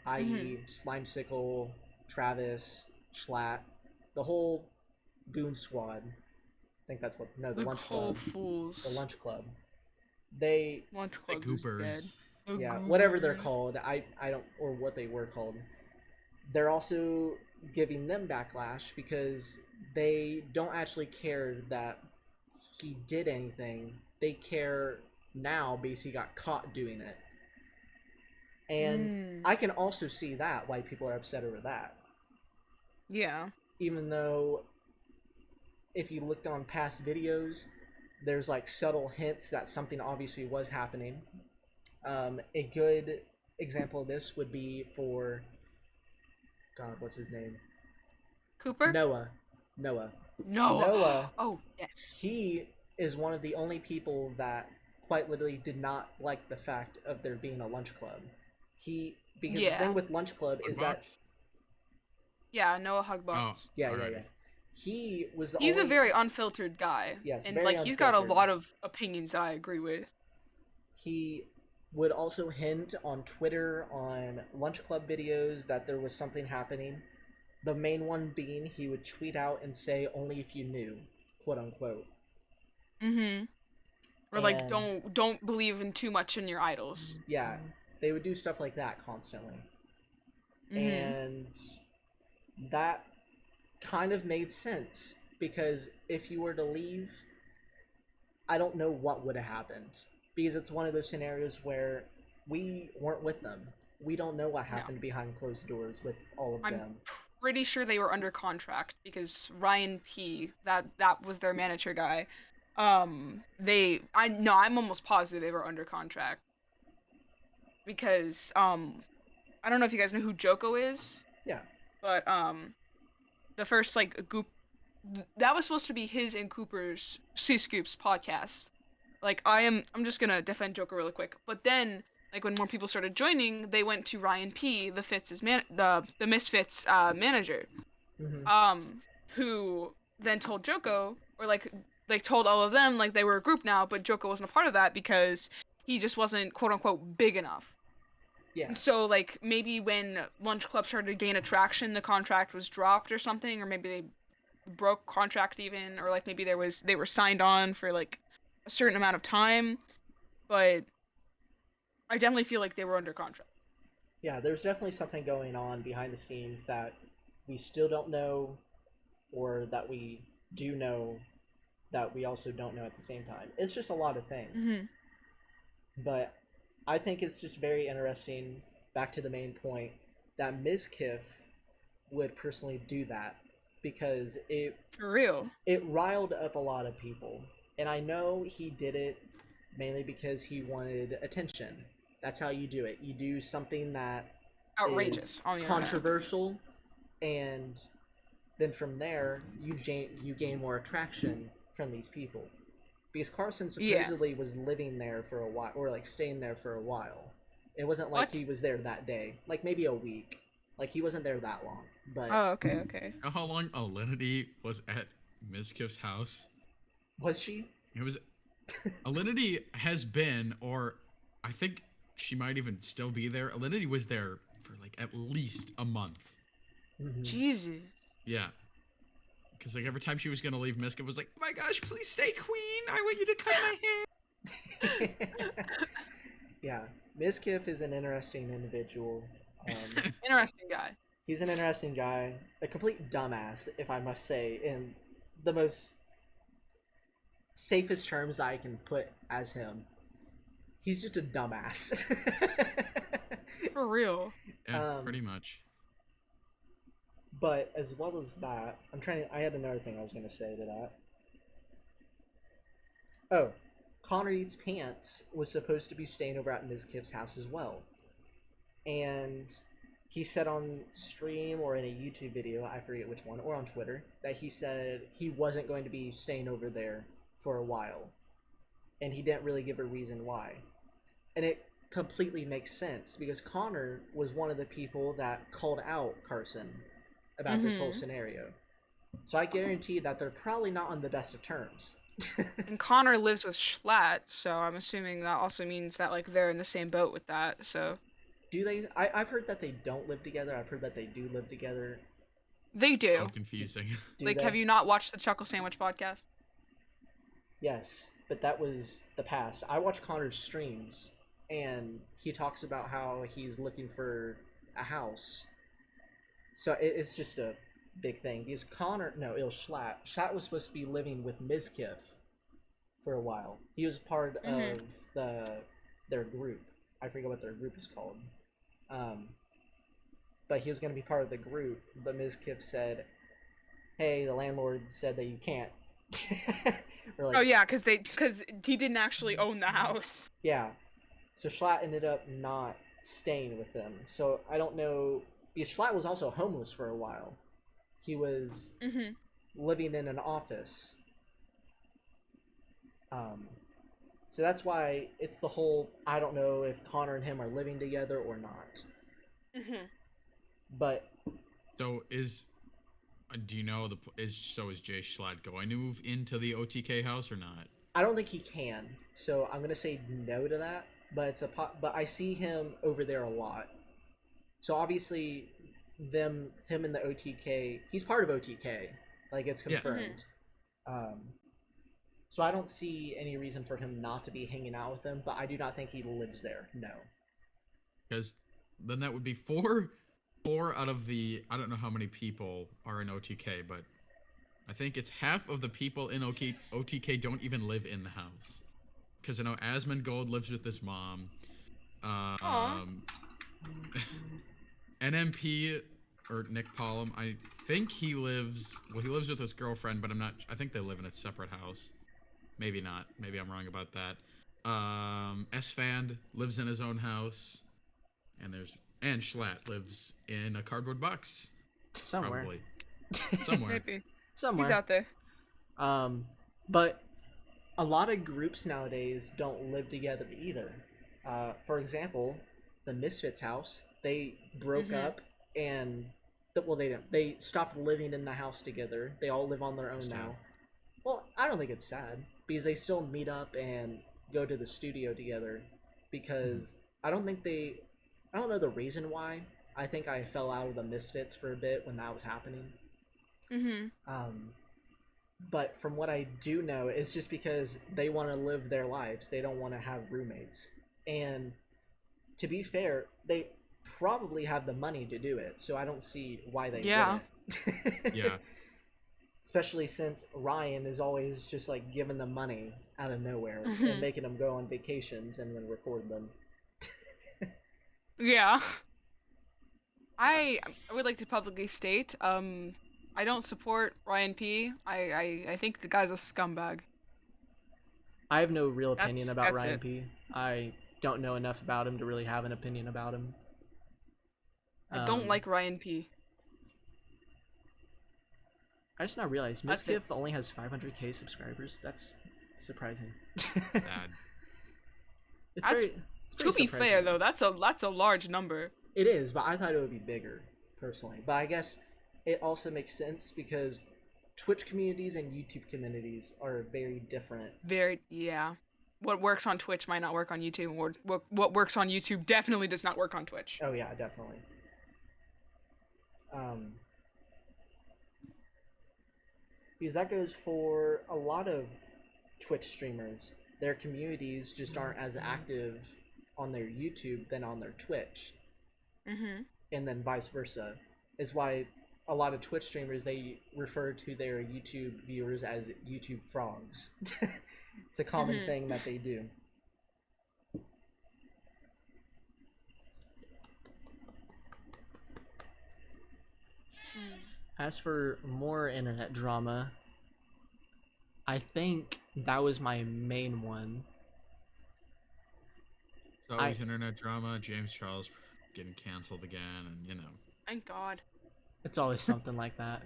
i.e. Slimesicle, Travis, Schlatt, the whole Goon Squad. I think that's what, no, the Lunch Club.
Fools.
The Lunch Club. They,
Lunch
The
Club is dead.
Goopers.
yeah, whatever they're called, I don't, or what they were called. They're also giving them backlash because they don't actually care that he did anything. They care now because he got caught doing it. And I can also see that, why people are upset over that.
Yeah.
Even though if you looked on past videos, there's like subtle hints that something obviously was happening. A good example of this would be for, God, what's his name?
Cooper?
Noah.
Noah. Oh, yes.
He is one of the only people that quite literally did not like the fact of there being a lunch club. Because the thing with lunch club is that,
yeah, Noah Hugbox.
Oh,
yeah. He was
He's
only,
a very unfiltered guy.
Yes,
and
very
like he's got a
unfiltered.
lot of opinions that I agree with.
He would also hint on Twitter, on lunch club videos, that there was something happening. The main one being he would tweet out and say, "Only if you knew," quote unquote.
Or like, don't believe in too much in your idols.
Yeah, they would do stuff like that constantly. And that kind of made sense, because if you were to leave, I don't know what would have happened, because it's one of those scenarios where we weren't with them. We don't know what happened behind closed doors with all of them.
Pretty sure they were under contract, because Ryan P, that was their manager guy. I'm almost positive they were under contract, because I don't know if you guys know who Joko is.
Yeah.
But the first like Goop, that was supposed to be his and Cooper's C-Scoop's podcast. Like, I'm just gonna defend Joker really quick. But then, like, when more people started joining, they went to Ryan P, the Misfits manager, who then told Joko, or like told all of them like they were a group now, but Joko wasn't a part of that because he just wasn't quote unquote big enough.
Yeah.
And so like maybe when Lunch Club started to gain attraction, the contract was dropped or something, or maybe they broke contract even, or like maybe they were signed on for like a certain amount of time, but I definitely feel like they were under contract.
Yeah, there's definitely something going on behind the scenes that we still don't know, or that we do know that we also don't know at the same time. It's just a lot of things. But I think it's just very interesting, back to the main point, that Ms. Kiff would personally do that, because
For real.
It riled up a lot of people. And I know he did it mainly because he wanted attention. That's how you do it. You do something that
Outrageous
is controversial, and then from there you gain more attraction from these people, because Carson
Yeah.
supposedly was living there for a while, or like staying there for a while. It wasn't like
What?
he was there that day, like maybe a week. Like he wasn't there that long, but
Oh, okay, okay.
You know how long Alinity was at Mizkif's house?
was she?
It was Alinity has been, or I think she might even still be there. Alinity was there for like at least a month.
Mm-hmm.
Jesus.
Yeah. Because like every time she was gonna leave, Mizkif was like, "Oh my gosh, please stay, Queen! I want you to cut my hair."
Yeah, Mizkif is an interesting individual.
Interesting guy.
He's an interesting guy, a complete dumbass, if I must say, in the most safest terms that I can put as him. He's just a dumbass.
For real.
Yeah,
um,
pretty much.
but as well as that, I had another thing I was going to say to that. Oh, Connor Eats Pants was supposed to be staying over at Ms. Kiv's house as well. And he said on stream or in a YouTube video, I forget which one, or on Twitter, that he said he wasn't going to be staying over there for a while. And he didn't really give a reason why. And it completely makes sense, because Connor was one of the people that called out Carson about this whole scenario. So I guarantee that they're probably not on the best of terms.
And Connor lives with Schlatt, so I'm assuming that also means that like they're in the same boat with that. So
Do they? I've heard that they don't live together. I've heard that they do live together.
they
So
do.
confusing.
Do
Like,
they?
have you not watched the Chuckle Sandwich podcast?
Yes, but that was the past. I watch Connor's streams, and he talks about how he's looking for a house. So it's just a big thing, because Connor, no, it was Schlatt. Schlatt was supposed to be living with Mizkif for a while. He was part of their group. I forget what their group is called. But he was going to be part of the group. But Mizkif said, "Hey, the landlord said that you can't." Or like,
Oh yeah, because he didn't actually own the house.
yeah. So Schlatt ended up not staying with them. So I don't know, because Schlatt was also homeless for a while. He was living in an office. So that's why it's the whole, I don't know if Connor and him are living together or not. But
So do you know is Jay Schlatt going to move into the OTK house or not?
I don't think he can. So I'm gonna say no to that. But but I see him over there a lot. So obviously, him in the OTK, he's part of OTK, like it's
Yes.
confirmed. So I don't see any reason for him not to be hanging out with them. But I do not think he lives there. No.
Because then that would be four out of the, I don't know how many people are in OTK, but I think it's half of the people in OTK don't even live in the house. Because I know Asmongold lives with his mom.
Aw.
NMP or Nick Pollum, I think he lives with his girlfriend, but I think they live in a separate house. Maybe not. Maybe I'm wrong about that. Esfand lives in his own house. And Schlatt lives in a cardboard box.
Somewhere.
Probably. Somewhere.
Maybe.
Somewhere.
He's out there.
But a lot of groups nowadays don't live together either. For example, the Misfits house, they broke up, and well, they didn't. They stopped living in the house together. They all live on their own now. Well, I don't think it's sad, because they still meet up and go to the studio together. Because I don't know the reason why. I think I fell out of the Misfits for a bit when that was happening. But from what I do know, it's just because they want to live their lives. They don't want to have roommates. And to be fair, they probably have the money to do it, so I don't see why they wouldn't.
Yeah.
Especially since Ryan is always just like giving them money out of nowhere and making them go on vacations and then record them.
Yeah. I would like to publicly state, I don't support Ryan P. I think the guy's a scumbag.
I have no real opinion about
that's
Ryan
it.
P. I don't know enough about him to really have an opinion about him.
I don't like Ryan P.
I just now realized
That's it.
Miskiff only has 500k subscribers. That's surprising.
Bad.
It's
That's
very. It's
To
pretty
be
surprising.
fair though, that's a large number.
It is, but I thought it would be bigger, personally. But I guess it also makes sense because Twitch communities and YouTube communities are very different.
Very yeah. What works on Twitch might not work on YouTube. What works on YouTube definitely does not work on Twitch.
Oh yeah, definitely. Because that goes for a lot of Twitch streamers. Their communities just aren't as active on their YouTube than on their Twitch.
Mhm.
And then vice versa. Is why a lot of Twitch streamers, they refer to their YouTube viewers as YouTube frogs. It's a common thing that they do. As for more internet drama, I think that was my main one.
It's always internet drama. James Charles getting canceled again, and you know.
Thank God.
It's always something like that.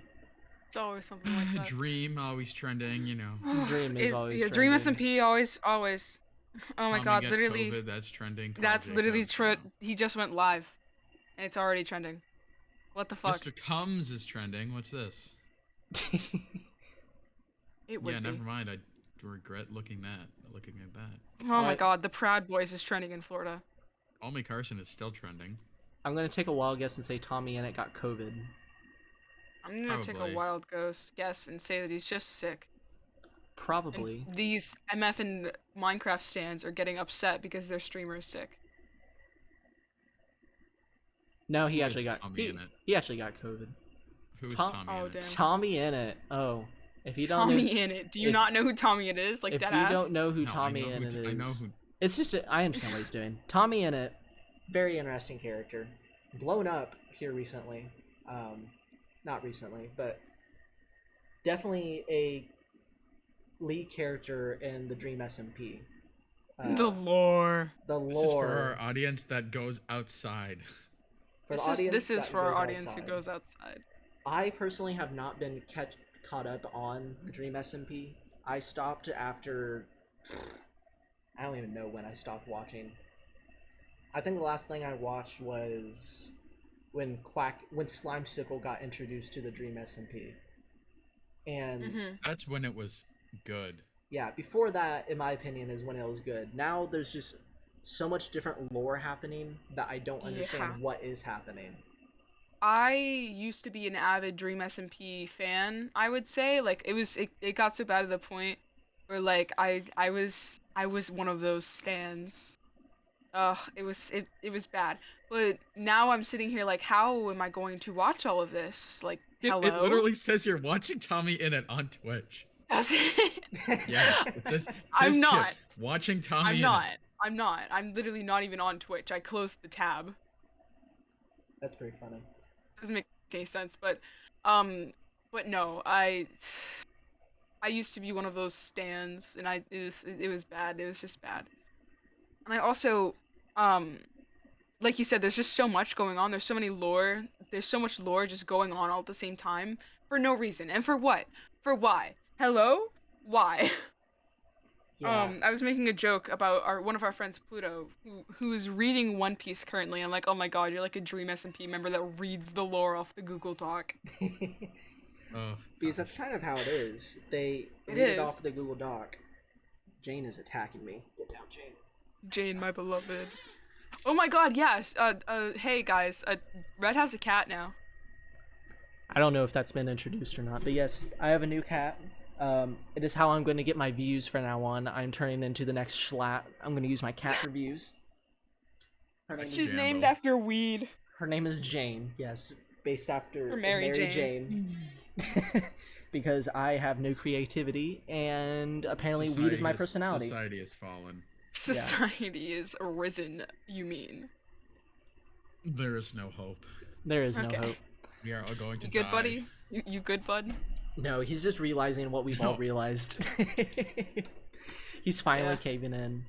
It's always something like that.
Dream always trending, you know.
Dream is always
yeah, Dream
trending.
SMP always. Oh my
Tommy
God,
got
literally.
COVID, that's trending. Carl
That's literally
Jacobs,
he just went live, and it's already trending. What the fuck?
Mr. Combs is trending. What's this?
It would
Yeah,
be.
never mind. I regret looking at that.
Oh my God, the Proud Boys is trending in Florida.
Tommy Carson is still trending.
I'm gonna take a wild guess and say Tommy Innit got COVID.
I'm gonna take
Probably.
a wild guess and say that he's just sick.
Probably.
And these MF and Minecraft stands are getting upset because their streamer is sick.
No, he
Who
actually
is
got
Tommy Innit?
he actually got COVID.
Who is
Tom-
Tommy
Oh,
Innit?
damn.
Tommy Innit. Oh, if you don't
Tommy
know,
in it. Do you
if-
not know who Tommy it is? Like
if
that
you
ass?
don't know who
No,
Tommy
I know
Innit is,
I know who.
it's just I understand what he's doing. Tommy Innit, very interesting character, blown up here recently. Not recently, but definitely a lead character in the Dream SMP.
The lore.
The lore.
This is for our audience that goes outside.
For the audience
This is
that
for our
goes
audience
outside.
who goes outside.
I personally have not been caught up on the Dream SMP. I stopped after I don't even know when I stopped watching. I think the last thing I watched was when Slime Sickle got introduced to the Dream SMP. And
That's when it was good.
yeah, before that, in my opinion, is when it was good. Now there's just so much different lore happening that I don't understand what is happening.
I used to be an avid Dream SMP fan, I would say. Like it got so bad to the point where like I was one of those stans. It was bad. But now I'm sitting here like, how am I going to watch all of this? Like, hello?
It literally says you're watching Tommy Innit on Twitch.
Does it?
Yeah, it says
I'm
Chip,
not.
watching Tommy
I'm
Innit.
not. I'm not. I'm literally not even on Twitch. I closed the tab.
That's pretty funny.
Doesn't make any sense, but no, I used to be one of those stans, and it was bad. It was just bad. And I also, like you said, there's just so much going on. There's so many lore. There's so much lore just going on all at the same time for no reason. And for what? For why? Hello? Why?
Yeah.
I was making a joke about one of our friends, Pluto, who is reading One Piece currently. I'm like, oh my God, you're like a Dream SMP member that reads the lore off the Google Doc.
Oh,
Because that's kind of how it is. They read it off the Google Doc. Jane is attacking me. Get down, Jane.
Jane, my beloved. Oh my God, yes. Hey guys, Red has a cat now.
I don't know if that's been introduced or not, but yes, I have a new cat. It is how I'm going to get my views from now on. I'm turning into the next Schlatt. I'm going to use my cat for views.
She's
Jambo.
named after weed.
Her name is Jane. Yes, based after
For Mary
Jane. Because I have no creativity, and apparently weed is my personality.
Society has fallen.
Society is arisen, you mean?
There is no hope.
There is no
Okay.
hope.
We are all going to
You
die.
good, buddy? You good, bud?
No, he's just realizing what we've all
No.
realized. He's finally
Yeah.
caving in.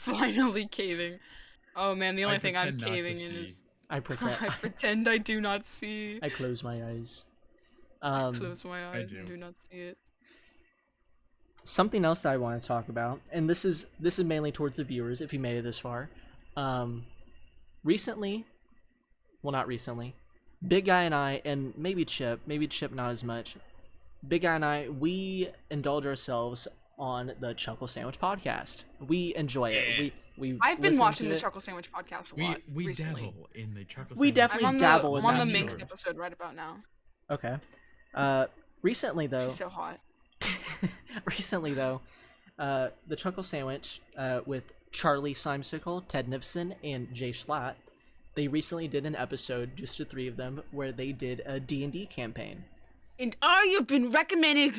Finally caving. Oh man, the only thing I'm
pretend not to
caving in
see.
is
I pretend.
I pretend I do not see.
I close my eyes.
I
Um,
close my
I
eyes and
do.
do not see it.
Something else that I want to talk about, and this is mainly towards the viewers if you made it this far. Um, recently, well, not recently, Big Guy and I, and maybe Chip not as much. Big Guy and I, we indulge ourselves on the Chuckle Sandwich podcast. We enjoy it.
Yeah.
We
I've been
listen
watching
to
the
it.
Chuckle Sandwich podcast a
We
lot
we
recently.
dabble in the chocolate
We
sandwich.
definitely dabble
I'm
in
on the
that
Minx
universe.
episode right about now.
Okay. Recently though,
She's so hot.
recently though, the Chuckle Sandwich with Charlie Simesicle, Ted Nivson, and Jay Schlatt, they recently did an episode, just the three of them, where they did a D&D campaign.
And I have been recommending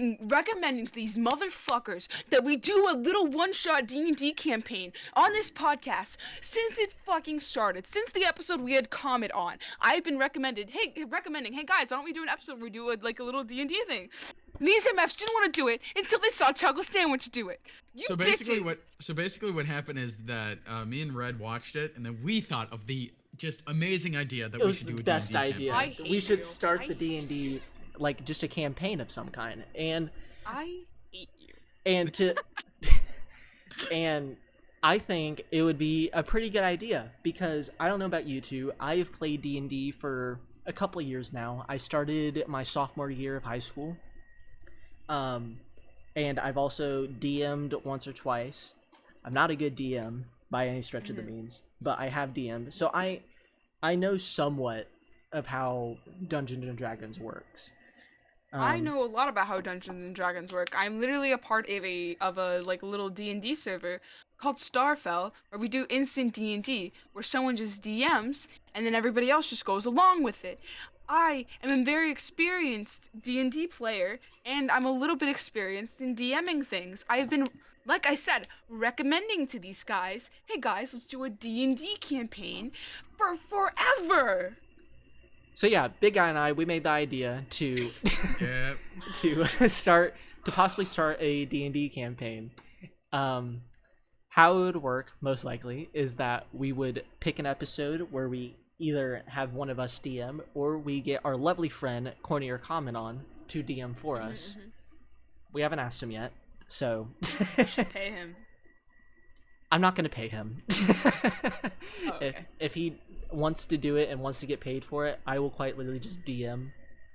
to these motherfuckers that we do a little one-shot D&D campaign on this podcast since it fucking started. Since the episode we had comment on, I've been recommending, hey guys, why don't we do an episode where we do a little D&D thing? And these MFs didn't want to do it until they saw Chuckle Sandwich do it. You
So
bitches.
basically what happened is that me and Red watched it, and then we thought of the just amazing idea that
It
we
was
should
the
do a
best
D&D
idea.
I
campaign.
We
hate
should
you.
start
I
the D&D like just a campaign of some kind, and
I hate you.
and to and I think it would be a pretty good idea because I don't know about you two. I have played D&D for a couple of years now. I started my sophomore year of high school. And I've also DM'd once or twice. I'm not a good DM by any stretch of the means, but I have DM'd. So I know somewhat of how Dungeons and Dragons works.
I know a lot about how Dungeons and Dragons work. I'm literally a part of a little D&D server called Starfell, where we do instant D&D, where someone just DMs and then everybody else just goes along with it. I am a very experienced D&D player, and I'm a little bit experienced in DMing things. I have been, like I said, recommending to these guys, hey guys, let's do a D&D campaign for forever.
So yeah, Big Guy and I, we made the idea to
Yeah.
to possibly start a D&D campaign. How it would work, most likely, is that we would pick an episode where we either have one of us DM or we get our lovely friend Corny or Common on to DM for us. We haven't asked him yet, so
Pay him.
I'm not gonna pay him.
Oh, okay.
If he wants to do it and wants to get paid for it, I will quite literally just DM,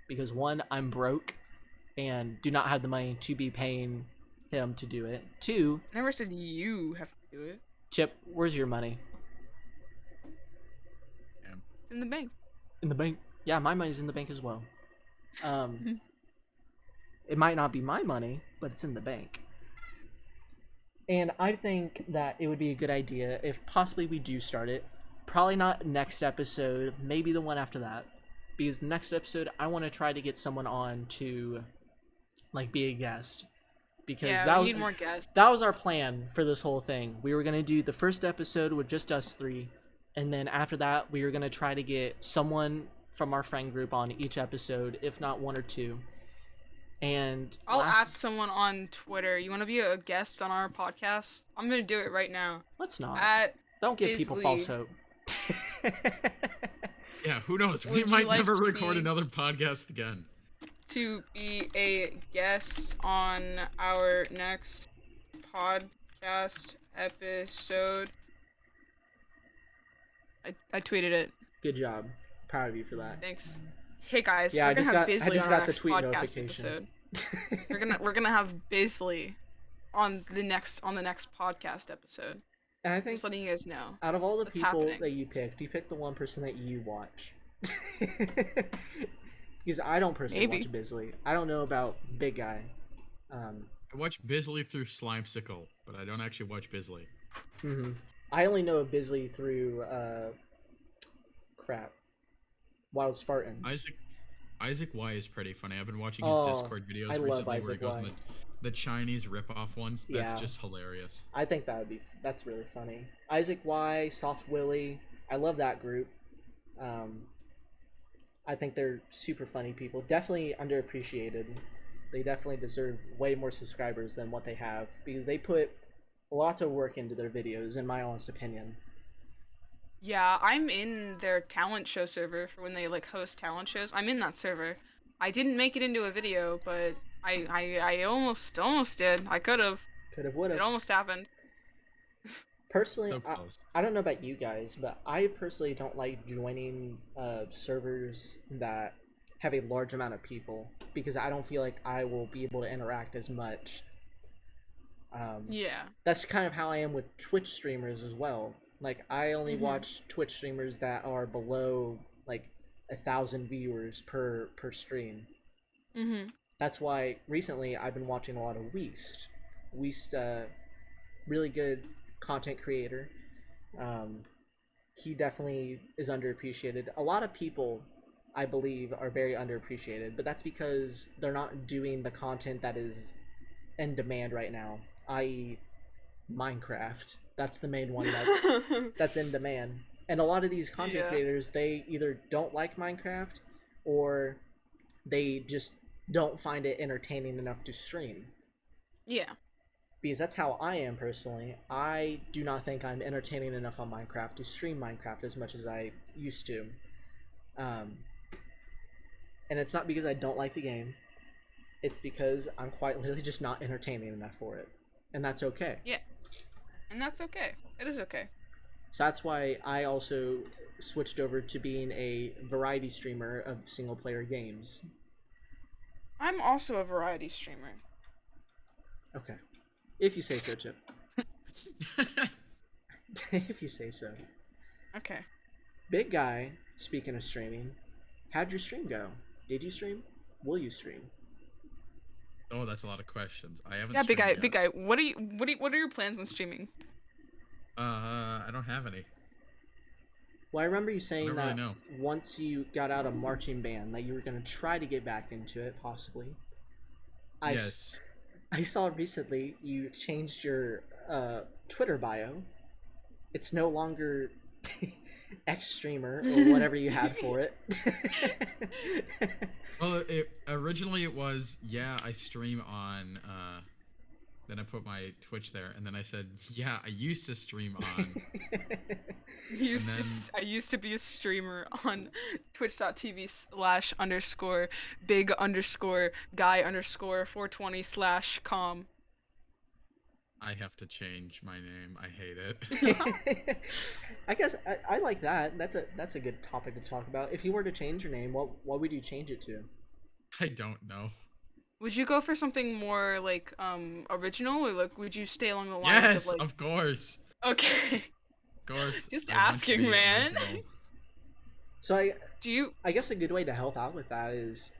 because one, I'm broke and do not have the money to be paying him to do it. Two,
I never said you have to do it.
Chip, where's your money?
It's in the bank.
In the bank. Yeah, my money's in the bank as well. It might not be my money, but it's in the bank. And I think that it would be a good idea if possibly we do start it. Probably not next episode, maybe the one after that. Because the next episode, I want to try to get someone on to, like, be a guest. Because
Yeah, we need more guests.
that was our plan for this whole thing. We were going to do the first episode with just us three. And then after that, we were going to try to get someone from our friend group on each episode, if not one or two. And
I'll add someone on Twitter. You want to be a guest on our podcast? I'm gonna do it right now.
let's not. Don't give people
Isley.
false hope.
Yeah, who knows?
Would
We
you
might
like
never
to
record
be-
another podcast again.
to be a guest on our next podcast episode. I tweeted it.
Good job. Proud of you for that.
Thanks. Hey guys,
Yeah, I
we're gonna
just
have
got- I
Bisley
just
on
got
our
the
next
tweet
podcast
notification.
episode. We're gonna have Bisley on the next podcast episode.
And I think
Just letting you guys know.
out of all the
What's
people
happening.
that you picked the one person that you watch. Because I don't personally
Maybe.
watch Bisley. I don't know about Big Guy.
I watch Bisley through Slimesicle, but I don't actually watch Bisley.
I only know of Bisley through Wild Spartans.
Isaac Y is pretty funny. I've been watching his
Oh,
Discord videos
I love
recently where he
Isaac
goes
Y.
in the Chinese rip-off ones. That's
Yeah.
just hilarious.
I think that's really funny. Isaac Y, Soft Willie, I love that group. I think they're super funny people. Definitely underappreciated. They definitely deserve way more subscribers than what they have because they put lots of work into their videos, in my honest opinion.
Yeah, I'm in their talent show server for when they host talent shows. I'm in that server. I didn't make it into a video, but I almost did. I could have.
Could have, would
It
have.
almost happened.
Personally,
So close.
I don't know about you guys, but I personally don't like joining servers that have a large amount of people because I don't feel like I will be able to interact as much.
Yeah.
That's kind of how I am with Twitch streamers as well. Like I only
Mhm.
watch Twitch streamers that are below like 1,000 viewers per stream.
Mhm.
That's why recently I've been watching a lot of Weast. Weast, really good content creator. Um, he definitely is underappreciated. A lot of people, I believe, are very underappreciated, but that's because they're not doing the content that is in demand right now, i.e., Minecraft. That's the main one that's in demand. And a lot of these content
Yeah.
creators, they either don't like Minecraft or they just don't find it entertaining enough to stream.
Yeah.
Because that's how I am personally. I do not think I'm entertaining enough on Minecraft to stream Minecraft as much as I used to. Um, and it's not because I don't like the game. It's because I'm quite literally just not entertaining enough for it. And that's okay.
Yeah. And that's okay. It is okay.
So that's why I also switched over to being a variety streamer of single player games.
I'm also a variety streamer.
Okay. If you say so, Chip. If you say so.
Okay.
Big guy, speaking of streaming, how'd your stream go? Did you stream? Will you stream?
Oh, that's a lot of questions. I haven't
Yeah, big
streamed
guy,
yet.
big guy. What are your plans on streaming?
I don't have any.
Well, I remember you
I
saying
don't really
that
know.
once you got out of marching band, that you were going to try to get back into it, possibly. I,
Yes.
I saw recently you changed your Twitter bio. It's no longer X streamer or whatever you had for it.
Well, originally it was I stream on. Then I put my Twitch there, and then I said I used to stream on, and then
I used to be a streamer on twitch.tv/_ big underscore guy underscore 420/com.
I have to change my name. I hate it.
I guess I like that. That's a good topic to talk about. If you were to change your name, what would you change it to?
I don't know.
Would you go for something more like original, or like would you stay along the lines of
Yes,
like
of course.
okay,
Of course,
just
I want to
asking,
be
man.
original.
So
Do you?
I guess a good way to help out with that is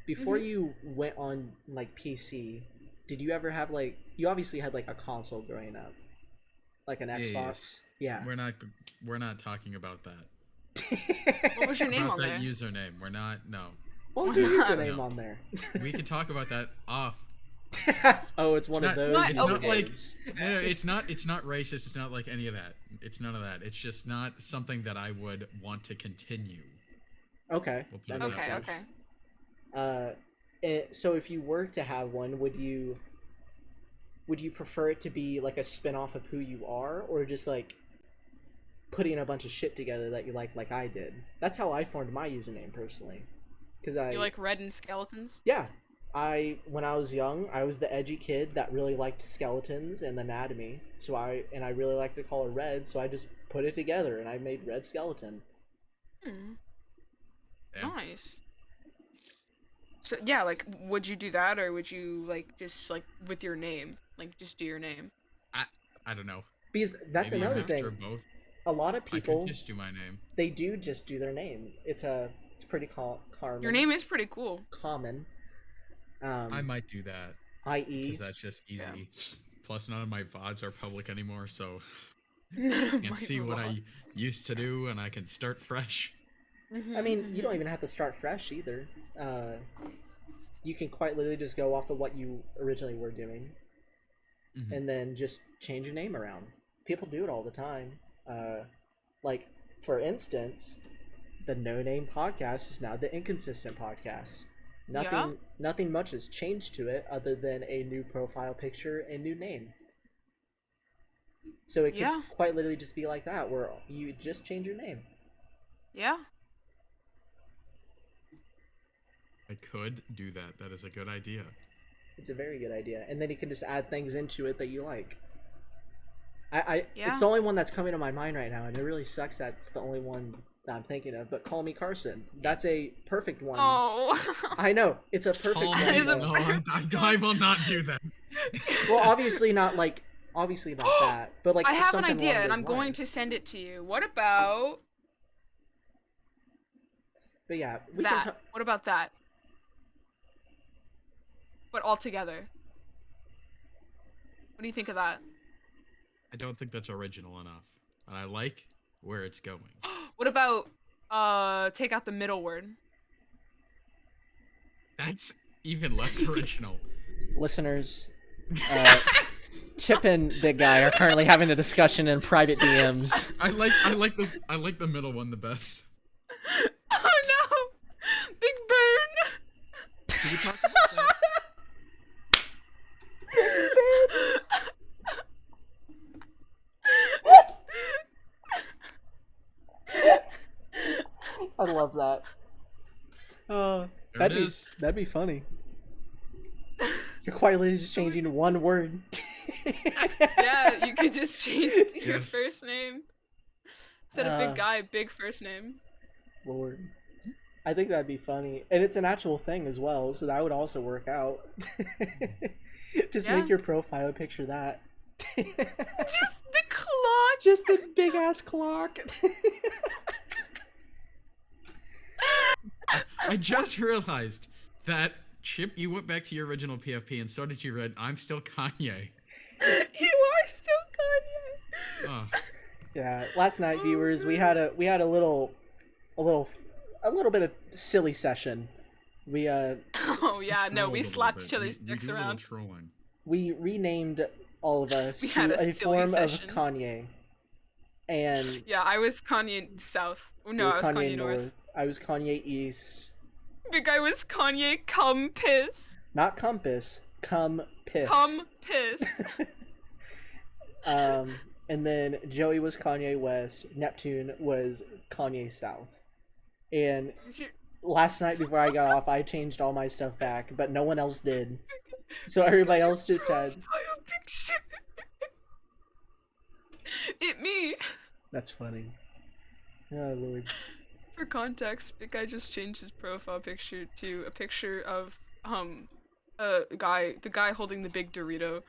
before
Mhm.
you went on like PC, did you ever have like you obviously had like a console growing up, like an
Yes.
Xbox? Yeah.
We're not talking about that.
What was your name
About
on
that
there?
username. We're not. No.
What was
Why
your
not?
username
No.
on there?
We can talk about that off.
Oh, it's
It's
one of
not.
those
What?
It's not like.
usernames.
No, it's not. It's not racist. It's not like any of that. It's none of that. It's just not something that I would want to continue.
Okay,
We'll put
that
it
makes
Okay,
that way.
sense.
okay.
So if you were to have one, would you prefer it to be like a spin-off of who you are, or just like putting a bunch of shit together that you like I did? That's how I formed my username personally. Because
You like red and skeletons?
yeah, when I was young, I was the edgy kid that really liked skeletons and anatomy. So I really liked the color red, so I just put it together and I made red skeleton.
Hmm.
Yeah.
Nice. So yeah, like, would you do that, or would you like just like with your name, like just do your name?
I. I don't know.
Because that's
Maybe a
another
mixture
thing.
of both.
A lot of
I could
people,
just do my name.
they do just do their name. It's pretty
Your name is pretty cool.
common.
I might do that
I.e.,
because that's just
Yeah.
easy. Plus, none of my VODs are public anymore, so
My
you can see what I
lord.
used to do, and I can start fresh.
I mean,
Mhm,
you don't
mhm.
even have to start fresh either. You can quite literally just go off of what you originally were doing,
Mhm.
and then just change your name around. People do it all the time. Like, for instance, the No Name Podcast is now the Inconsistent Podcast.
Yeah.
Nothing much has changed to it other than a new profile picture and new name. So it could
Yeah.
quite literally just be like that, where you just change your name.
Yeah.
I could do that. That is a good idea.
It's a very good idea, and then you can just add things into it that you like. It's
Yeah.
the only one that's coming to my mind right now, and it really sucks that it's the only one that I'm thinking of. But Call Me Carson, that's a perfect one.
Oh.
I know it's a perfect
Call
one.
me.
Is it
Though.
No, I will not do that.
Well, obviously not that, but like
I have an
something
idea,
along
and
those
I'm going to
lines.
send it to you. What about
But yeah, we can.
that? What about that? But all together. What do you think of that?
I don't think that's original enough, and I like where it's going.
What about take out the middle word?
That's even less original.
Listeners, Chip and Big Guy are currently having a discussion in private DMs.
I like this. I like the middle one the best.
Oh no! Big burn!
Can we talk about that?
I love that.
There it
That'd be
is.
that'd be funny. You're quite literally just changing one word.
Yeah, you could just change it to your
Yes.
first name. Instead of Big Guy, big first name.
Lord. I think that'd be funny. And it's an actual thing as well, so that would also work out. Just
Yeah.
make your profile picture that.
Just the clock!
Just the big ass clock.
I just realized that Chip, you went back to your original PFP, and so did you, Red. I'm still Kanye.
You are still Kanye!
Oh,
Yeah, last night viewers, we had a little bit of silly session. We
Oh yeah, no,
trolled
we
a little
slapped
bit.
each other's
We
dicks
do a little
around.
trolling.
we renamed all of us
We had
to
a
a
silly
form
session.
of Kanye. And
Yeah, I was Kanye South. Oh,
you
no,
were
I was Kanye North.
North. I was Kanye East.
Big Guy was Kanye Come Piss.
Not Compass, come piss.
Come Piss.
And then Joey was Kanye West. Neptune was Kanye South. And last night before I got off, I changed all my stuff back, but no one else did. So everybody else just had.
Profile picture. It me.
That's funny. Oh Lord.
For context, Big Guy just changed his profile picture to a picture of the guy holding the big Dorito.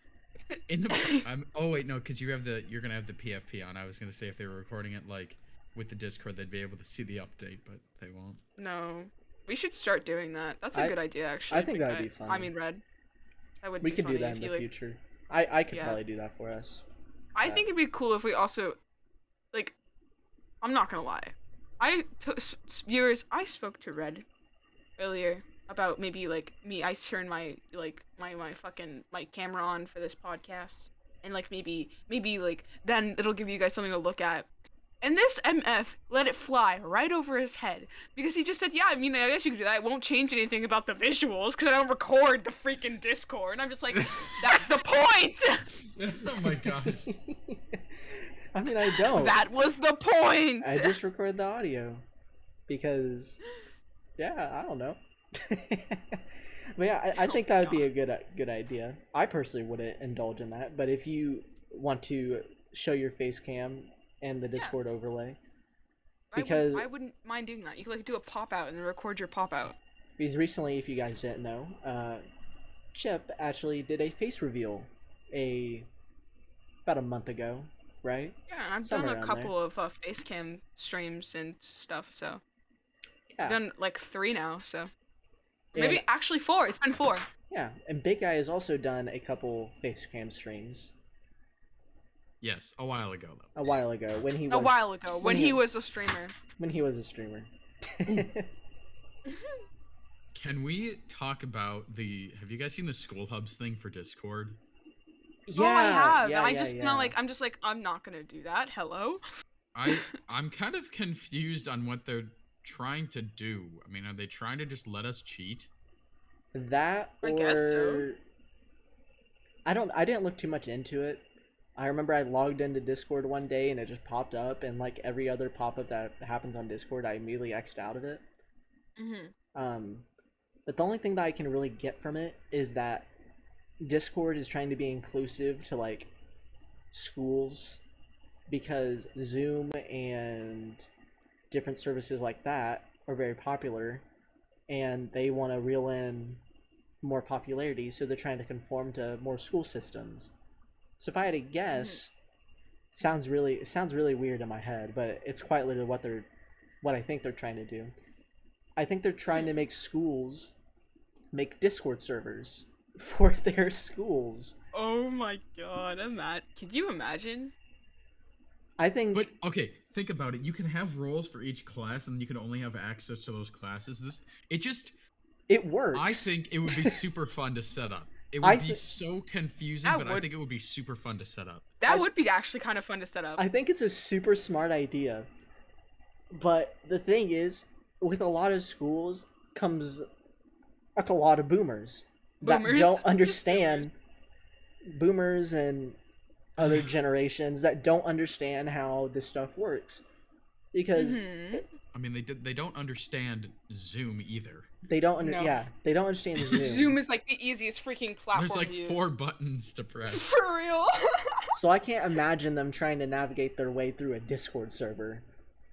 In the oh wait, no, because you're gonna have the PFP on. I was gonna say if they were recording it like with the Discord, they'd be able to see the update, but they won't.
No, we should start doing that. That's a good idea, actually.
I think
Big
that'd
Guy.
be funny.
I mean, Red. That would
We
be
could do
funny
that
if
in
you,
the
like,
future. I could
Yeah.
probably do that for us.
I think it'd be cool if we also, like, I'm not gonna lie. Viewers, I spoke to Red earlier about maybe like me. I turned my fucking my camera on for this podcast, and like maybe like then it'll give you guys something to look at. And this MF let it fly right over his head because he just said, "Yeah, I mean, I guess you could do that. It won't change anything about the visuals because I don't record the freaking Discord." And I'm just like, "That's the point.
Oh my gosh.
I mean, I don't.
That was the point."
I just record the audio because, yeah, I don't know. But yeah, I think that would be a good idea. I personally wouldn't indulge in that, but if you want to show your face cam and the Discord overlay, because
I wouldn't mind doing that. You could like do a pop out and then record your pop out.
because recently, if you guys didn't know, Chip actually did a face reveal about a month ago, right?
Yeah, I've
Somewhere
done a
around
couple of face cam streams and stuff, so
Yeah.
I've done like 3 now, so
And-
maybe actually 4. It's been 4.
Yeah, and Big Guy has also done a couple face cam streams
Yes, a while ago though.
a while ago when he was
A while ago when he was a streamer.
when he was a streamer.
Can we talk about have you guys seen the School Hubs thing for Discord?
Yeah,
Oh, I have.
yeah,
I
yeah,
just
yeah.
kind of like I'm not gonna do that. Hello.
I'm kind of confused on what they're trying to do. I mean, are they trying to just let us cheat?
That or
I guess so.
I didn't look too much into it. I remember I logged into Discord one day and it just popped up, and like every other pop-up that happens on Discord, I immediately X'd out of it.
Mhm.
But the only thing that I can really get from it is that Discord is trying to be inclusive to like schools, because Zoom and different services like that are very popular, and they want to reel in more popularity, so they're trying to conform to more school systems. So if I had to guess, it sounds really weird in my head, but it's quite literally what I think they're trying to do. I think they're trying to make schools make Discord servers for their schools.
Oh my god, can you imagine?
I think,
But okay, think about it. You can have roles for each class, and you can only have access to those classes.
it works.
I think it would be super fun to set up. It
I
would be
thi-
so confusing,
That
but I
would-
think it would be super fun to set up.
That would be actually kind of fun to set up.
I think it's a super smart idea. But the thing is, with a lot of schools comes like a lot of boomers that
Boomers?
don't understand, boomers and other generations that don't understand how this stuff works, because
Mhm.
I mean, they don't understand Zoom either.
they don't
No.
they don't understand Zoom.
Zoom is like the easiest freaking platform
There's like
to use.
4 buttons to press.
For real.
So I can't imagine them trying to navigate their way through a Discord server,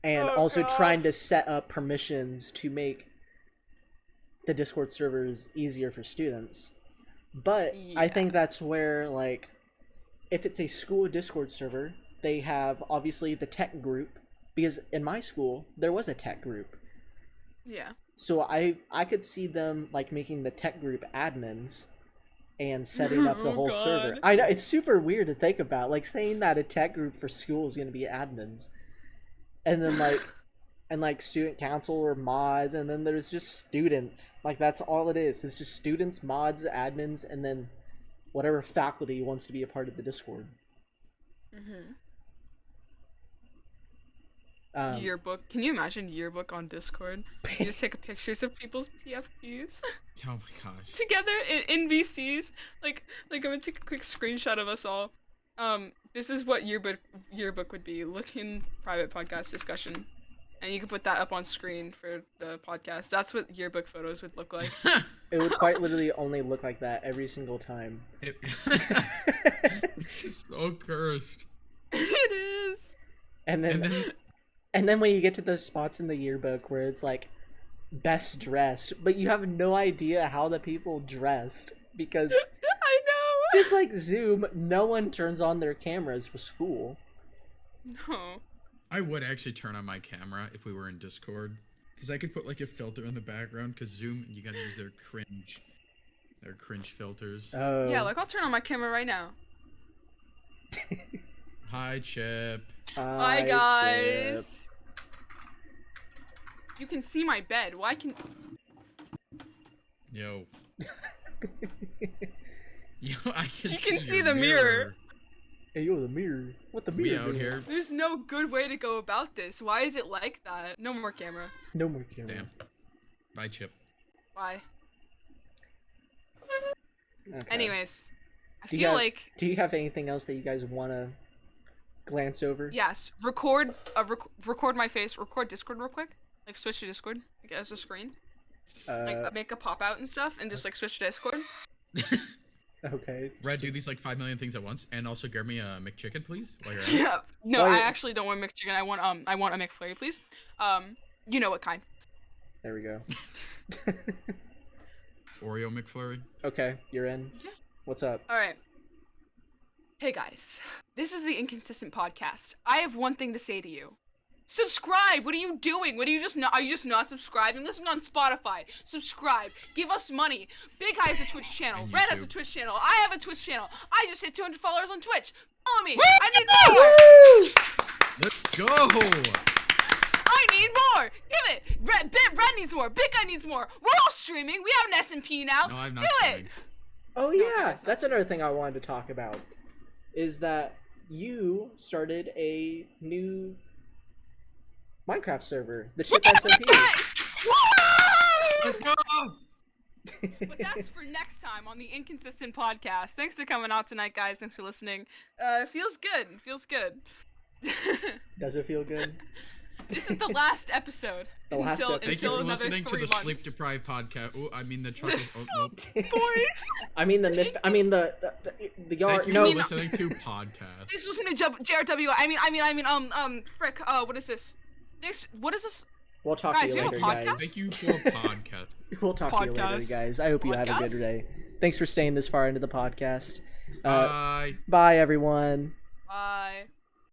and
Oh,
also
God.
trying to set up permissions to make the Discord servers easier for students. But I think that's where, like, if it's a school Discord server, they have obviously the tech group, because in my school there was a tech group.
Yeah.
So I could see them like making the tech group admins and setting up the
Oh,
whole server.
God.
I know it's super weird to think about, like saying that a tech group for school is going to be admins, and then like student council or mods, and then there's just students. Like that's all it is. It's just students, mods, admins, and then whatever faculty wants to be a part of the Discord.
Yearbook. Can you imagine yearbook on Discord? You just take pictures of people's PFPs
Oh my gosh.
together in VCs. Like I'm gonna take a quick screenshot of us all. This is what yearbook would be. Look in private podcast discussion, and you can put that up on screen for the podcast. That's what yearbook photos would look like.
It would quite literally only look like that every single time.
It's just so cursed.
It is.
And then when you get to those spots in the yearbook where it's like best dressed, but you have no idea how the people dressed, because
I know.
just like Zoom, no one turns on their cameras for school.
No.
I would actually turn on my camera if we were in Discord, because I could put like a filter in the background. Because Zoom, you gotta use their cringe filters.
Oh.
Yeah, like I'll turn on my camera right now.
Hi, Chip.
Hi guys. You can see my bed. Why can?
Yo. Yo, I can
You
see
can see
your
the mirror.
Hey, yo, the mirror. What the
We
mirror
out
doing?
here.
There's no good way to go about this. Why is it like that? No more camera.
No more camera.
Damn. Bye, Chip.
Why?
Okay.
Anyways, I
Do you
feel
have-
like
Do you have anything else that you guys want to glance over?
yes. Record my face. Record Discord real quick. Like switch to Discord. Like as a screen. Like make a pop out and stuff, and just like switch to Discord.
Okay.
Red, do these like 5 million things at once, and also grab me a McChicken, please. While you're at it.
Yeah. No,
Why-
I actually don't want McChicken. I want a McFlurry, please. You know what kind?
There we go.
Oreo McFlurry.
Okay, you're in.
Yeah.
What's up?
All right. Hey guys, this is the Inconsistent Podcast. I have one thing to say to you. Subscribe! What are you doing? Are you just not subscribing? Listen on Spotify. Subscribe. Give us money. Big Guy has a Twitch channel.
And
Red has a
YouTube.
Twitch channel. I have a Twitch channel. I just hit 200 followers on Twitch. Follow me.
Woo!
I need more.
Let's go!
I need more. Give it. Red needs more. Big Guy needs more. We're all streaming. We have an S&P now.
No, I'm not
Do
streaming.
it.
Oh
No,
yeah,
that's not
that's another thing I wanted to talk about. Is that you started a new Minecraft server, the Chip SMP.
Let's go!
But that's for next time on the Inconsistent Podcast. Thanks for coming out tonight, guys. Thanks for listening. It feels good. It feels good.
Does it feel good?
This is the last episode.
The last
until,
episode.
Thank you
until
for
another
listening to
3
the
months.
Sleep Deprived podcast. Oh, I mean the Chuckle. Oh, nope.
Boys.
I mean the yard.
Thank you
No,
for listening to podcasts.
Please listen to JRW. What is this? What is this?
we'll talk
Guys,
to you
we have a
later,
podcast?
guys.
Thank you for podcast.
We'll talk to you later,
Podcast.
guys. I hope you have a good
Podcast?
day. Thanks for staying this far into the podcast.
Bye.
Bye, everyone.
Bye.